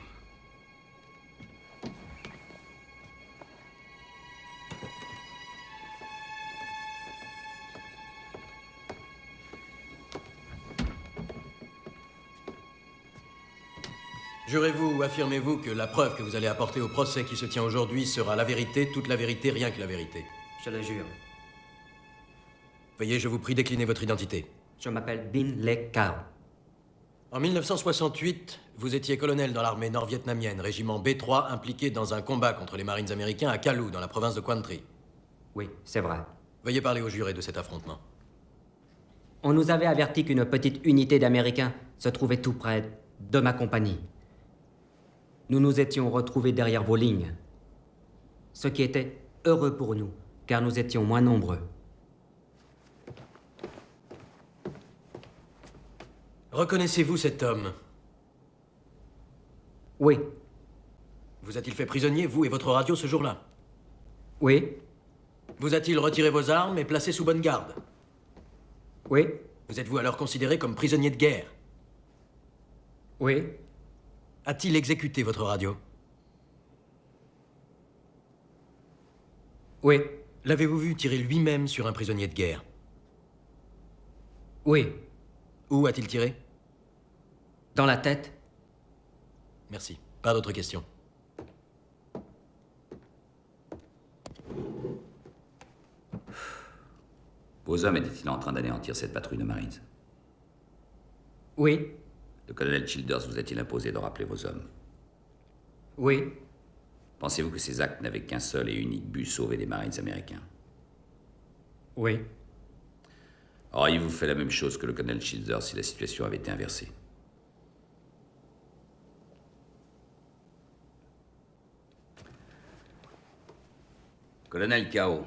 Jurez-vous ou affirmez-vous que la preuve que vous allez apporter au procès qui se tient aujourd'hui sera la vérité, toute la vérité, rien que la vérité? Je le jure. Veuillez, je vous prie, décliner votre identité. Je m'appelle Binley Kao. En 1968, vous étiez colonel dans l'armée nord-vietnamienne, régiment B3, impliqué dans un combat contre les Marines américains à Kalou, dans la province de Quang Tri. Oui, c'est vrai. Veuillez parler aux jurés de cet affrontement. On nous avait averti qu'une petite unité d'Américains se trouvait tout près de ma compagnie. Nous nous étions retrouvés derrière vos lignes. Ce qui était heureux pour nous, car nous étions moins nombreux. Reconnaissez-vous cet homme? Oui. Vous a-t-il fait prisonnier, vous et votre radio, ce jour-là? Oui. Vous a-t-il retiré vos armes et placé sous bonne garde? Oui. Vous êtes-vous alors considéré comme prisonnier de guerre? Oui. A-t-il exécuté votre radio? Oui. L'avez-vous vu tirer lui-même sur un prisonnier de guerre? Oui. Où a-t-il tiré? Dans la tête. Merci. Pas d'autres questions. Vos hommes étaient-ils en train d'anéantir cette patrouille de Marines? Oui. Le colonel Childers vous a-t-il imposé de rappeler vos hommes? Oui. Pensez-vous que ces actes n'avaient qu'un seul et unique but, sauver des Marines américains? Oui. Auriez-vous fait la même chose que le colonel Childers si la situation avait été inversée? Colonel Kao,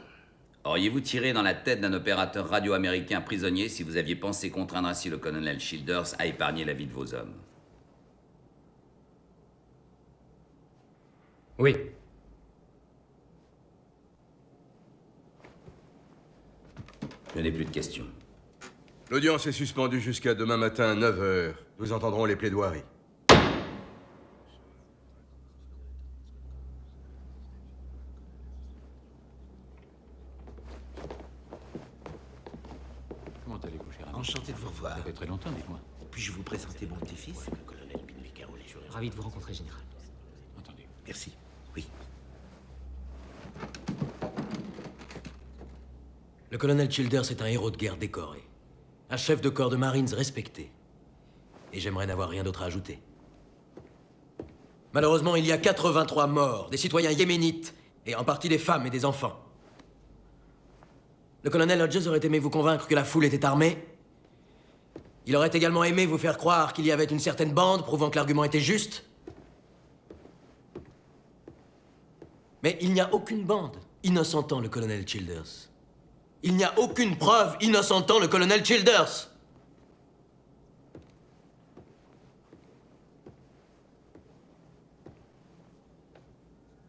auriez-vous tiré dans la tête d'un opérateur radio américain prisonnier si vous aviez pensé contraindre ainsi le colonel Childers à épargner la vie de vos hommes? Oui. Je n'ai plus de questions. L'audience est suspendue jusqu'à demain matin à 9 h. Nous entendrons les plaidoiries. Comment allez-vous, cher ami? Enchanté de vous revoir. Ça fait très longtemps, dites-moi. Puis-je vous présenter mon petit-fils? Ravi de vous rencontrer, Général. Entendu. Merci. Oui. Le colonel Childers est un héros de guerre décoré. Un chef de corps de Marines respecté. Et j'aimerais n'avoir rien d'autre à ajouter. Malheureusement, il y a 83 morts, des citoyens yéménites, et en partie des femmes et des enfants. Le colonel Hodges aurait aimé vous convaincre que la foule était armée. Il aurait également aimé vous faire croire qu'il y avait une certaine bande, prouvant que l'argument était juste. Mais il n'y a aucune bande innocentant le colonel Childers. Il n'y a aucune preuve innocentant le colonel Childers.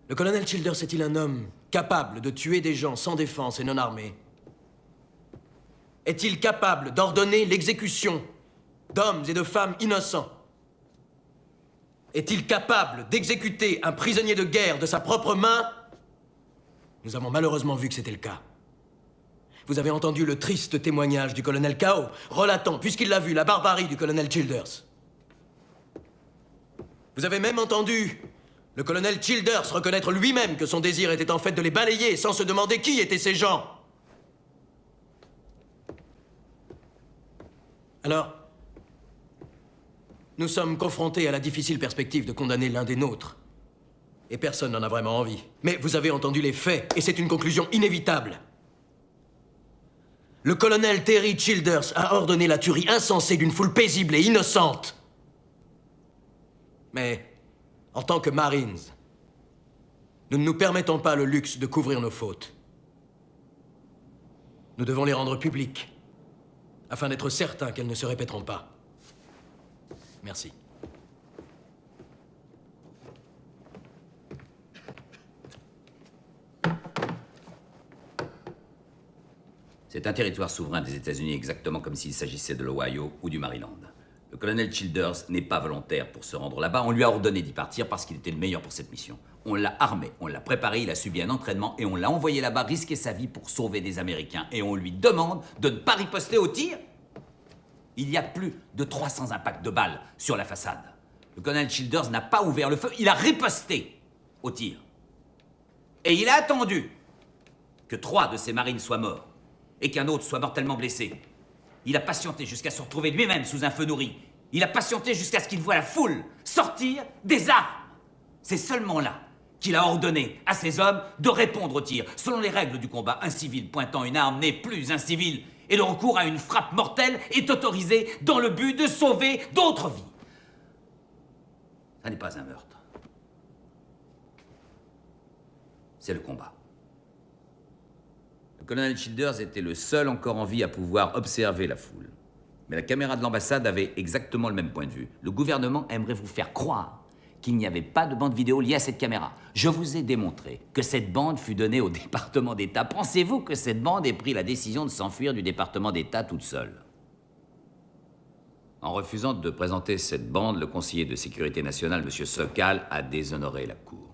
Le colonel Childers est-il un homme capable de tuer des gens sans défense et non armés? Est-il capable d'ordonner l'exécution d'hommes et de femmes innocents? Est-il capable d'exécuter un prisonnier de guerre de sa propre main? Nous avons malheureusement vu que c'était le cas. Vous avez entendu le triste témoignage du colonel Kao, relatant, puisqu'il l'a vu, la barbarie du colonel Childers. Vous avez même entendu le colonel Childers reconnaître lui-même que son désir était en fait de les balayer sans se demander qui étaient ces gens. Alors, nous sommes confrontés à la difficile perspective de condamner l'un des nôtres. Et personne n'en a vraiment envie. Mais vous avez entendu les faits, et c'est une conclusion inévitable. Le colonel Terry Childers a ordonné la tuerie insensée d'une foule paisible et innocente. Mais, en tant que Marines, nous ne nous permettons pas le luxe de couvrir nos fautes. Nous devons les rendre publiques, afin d'être certains qu'elles ne se répéteront pas. Merci. C'est un territoire souverain des États-Unis exactement comme s'il s'agissait de l'Ohio ou du Maryland. Le colonel Childers n'est pas volontaire pour se rendre là-bas. On lui a ordonné d'y partir parce qu'il était le meilleur pour cette mission. On l'a armé, on l'a préparé, il a subi un entraînement et on l'a envoyé là-bas risquer sa vie pour sauver des Américains. Et on lui demande de ne pas riposter au tir. Il y a plus de 300 impacts de balles sur la façade. Le colonel Childers n'a pas ouvert le feu, il a riposté au tir. Et il a attendu que 3 de ses marines soient morts et qu'un autre soit mortellement blessé. Il a patienté jusqu'à se retrouver lui-même sous un feu nourri. Il a patienté jusqu'à ce qu'il voie la foule sortir des armes. C'est seulement là qu'il a ordonné à ses hommes de répondre au tir. Selon les règles du combat, un civil pointant une arme n'est plus un civil. Et le recours à une frappe mortelle est autorisé dans le but de sauver d'autres vies. Ça n'est pas un meurtre. C'est le combat. Le colonel Childers était le seul encore en vie à pouvoir observer la foule. Mais la caméra de l'ambassade avait exactement le même point de vue. Le gouvernement aimerait vous faire croire qu'il n'y avait pas de bande vidéo liée à cette caméra. Je vous ai démontré que cette bande fut donnée au département d'État. Pensez-vous que cette bande ait pris la décision de s'enfuir du département d'État toute seule? En refusant de présenter cette bande, le conseiller de sécurité nationale, M. Sokal, a déshonoré la Cour.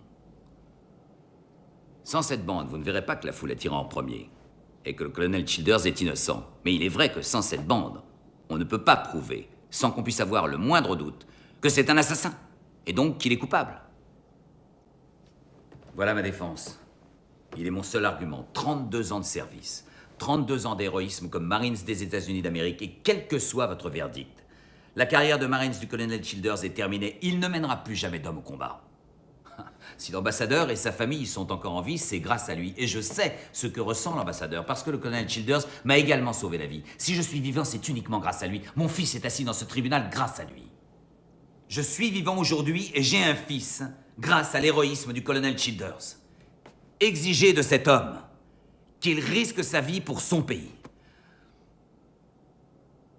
Sans cette bande, vous ne verrez pas que la foule a tiré en premier et que le colonel Childers est innocent. Mais il est vrai que sans cette bande, on ne peut pas prouver, sans qu'on puisse avoir le moindre doute, que c'est un assassin, et donc qu'il est coupable. Voilà ma défense. Il est mon seul argument. 32 ans de service, 32 ans d'héroïsme comme Marines des États-Unis d'Amérique, et quel que soit votre verdict, la carrière de Marines du colonel Childers est terminée. Il ne mènera plus jamais d'homme au combat. Si l'ambassadeur et sa famille sont encore en vie, c'est grâce à lui. Et je sais ce que ressent l'ambassadeur, parce que le colonel Childers m'a également sauvé la vie. Si je suis vivant, c'est uniquement grâce à lui. Mon fils est assis dans ce tribunal grâce à lui. Je suis vivant aujourd'hui et j'ai un fils grâce à l'héroïsme du colonel Childers. Exigez de cet homme qu'il risque sa vie pour son pays.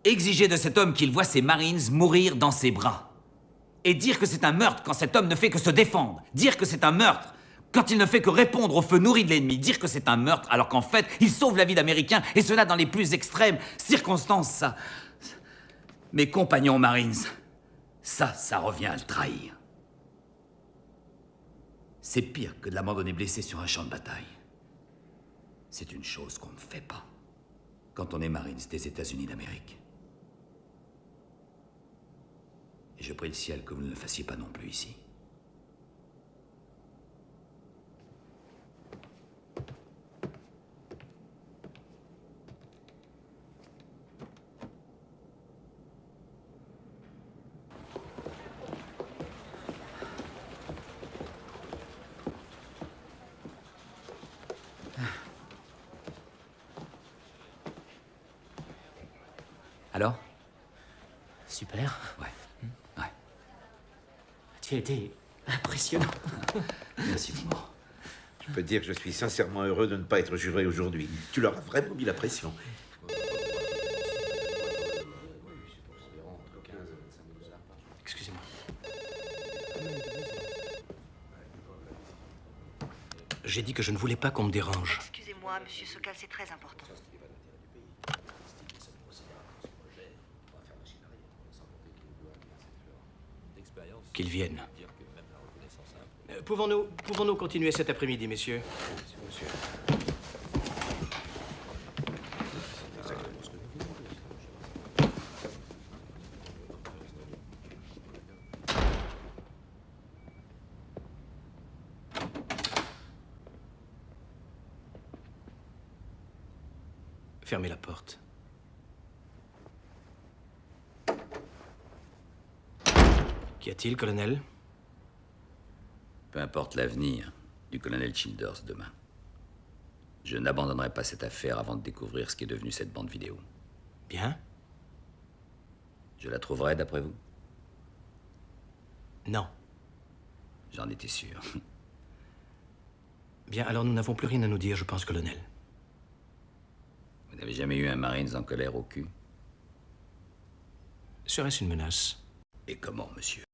Exigez de cet homme qu'il voit ses Marines mourir dans ses bras. Et dire que c'est un meurtre quand cet homme ne fait que se défendre. Dire que c'est un meurtre quand il ne fait que répondre au feu nourri de l'ennemi. Dire que c'est un meurtre alors qu'en fait, il sauve la vie d'Américains, et cela dans les plus extrêmes circonstances, ça... Mes compagnons Marines, ça revient à le trahir. C'est pire que de l'abandonner blessé sur un champ de bataille. C'est une chose qu'on ne fait pas quand on est Marines des États-Unis d'Amérique. Et je prie le ciel que vous ne le fassiez pas non plus ici. Alors? Super. Ouais. Ouais. Tu as été impressionnant. Merci, Moore. Je peux te dire que je suis sincèrement heureux de ne pas être juré aujourd'hui. Tu leur as vraiment mis la pression. Excusez-moi. J'ai dit que je ne voulais pas qu'on me dérange. Excusez-moi, monsieur Sokal, c'est très important. Qu'ils viennent. Pouvons-nous continuer cet après-midi, messieurs? Monsieur. Fermez la porte. Qu'y a-t-il, colonel? Peu importe l'avenir du colonel Childers demain. Je n'abandonnerai pas cette affaire avant de découvrir ce qui est devenu cette bande vidéo. Bien. Je la trouverai, d'après vous? Non. J'en étais sûr. Bien, alors nous n'avons plus rien à nous dire, je pense, colonel. Vous n'avez jamais eu un Marines en colère au cul? Serait-ce une menace? Et comment, monsieur?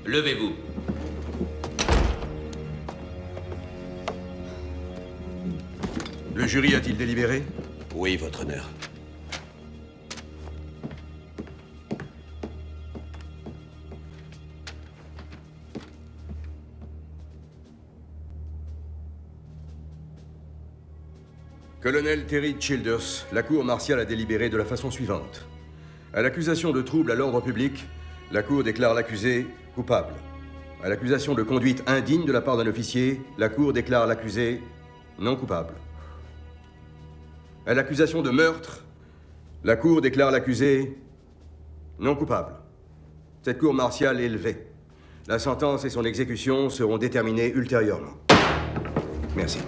Levez-vous. Le jury a-t-il délibéré? Oui, votre honneur. Colonel Terry Childers, la cour martiale a délibéré de la façon suivante. À l'accusation de trouble à l'ordre public, la cour déclare l'accusé coupable. À l'accusation de conduite indigne de la part d'un officier, la cour déclare l'accusé non coupable. À l'accusation de meurtre, la cour déclare l'accusé non coupable. Cette cour martiale est levée. La sentence et son exécution seront déterminées ultérieurement. Merci.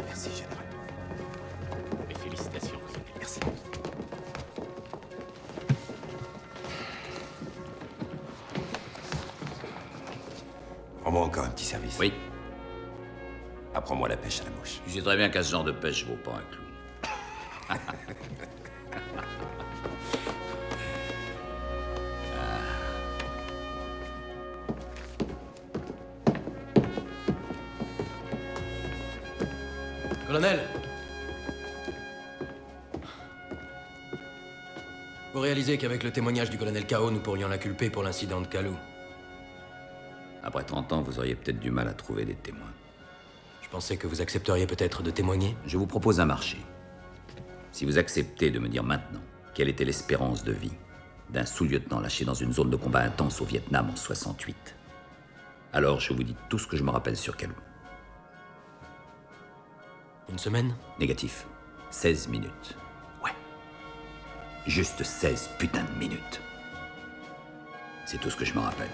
Merci, général. Mes félicitations. Merci. Rends-moi encore un petit service. Oui. Apprends-moi la pêche à la mouche. Tu sais très bien qu'à ce genre de pêche, je vaux pas un clou. Colonel! Vous réalisez qu'avec le témoignage du colonel K.O., nous pourrions l'inculper pour l'incident de Kalou. Après 30 ans, vous auriez peut-être du mal à trouver des témoins. Je pensais que vous accepteriez peut-être de témoigner. Je vous propose un marché. Si vous acceptez de me dire maintenant quelle était l'espérance de vie d'un sous-lieutenant lâché dans une zone de combat intense au Vietnam en 68, alors je vous dis tout ce que je me rappelle sur Kalou. Une semaine? Négatif. 16 minutes. Ouais. Juste 16 putains de minutes. C'est tout ce que je me rappelle.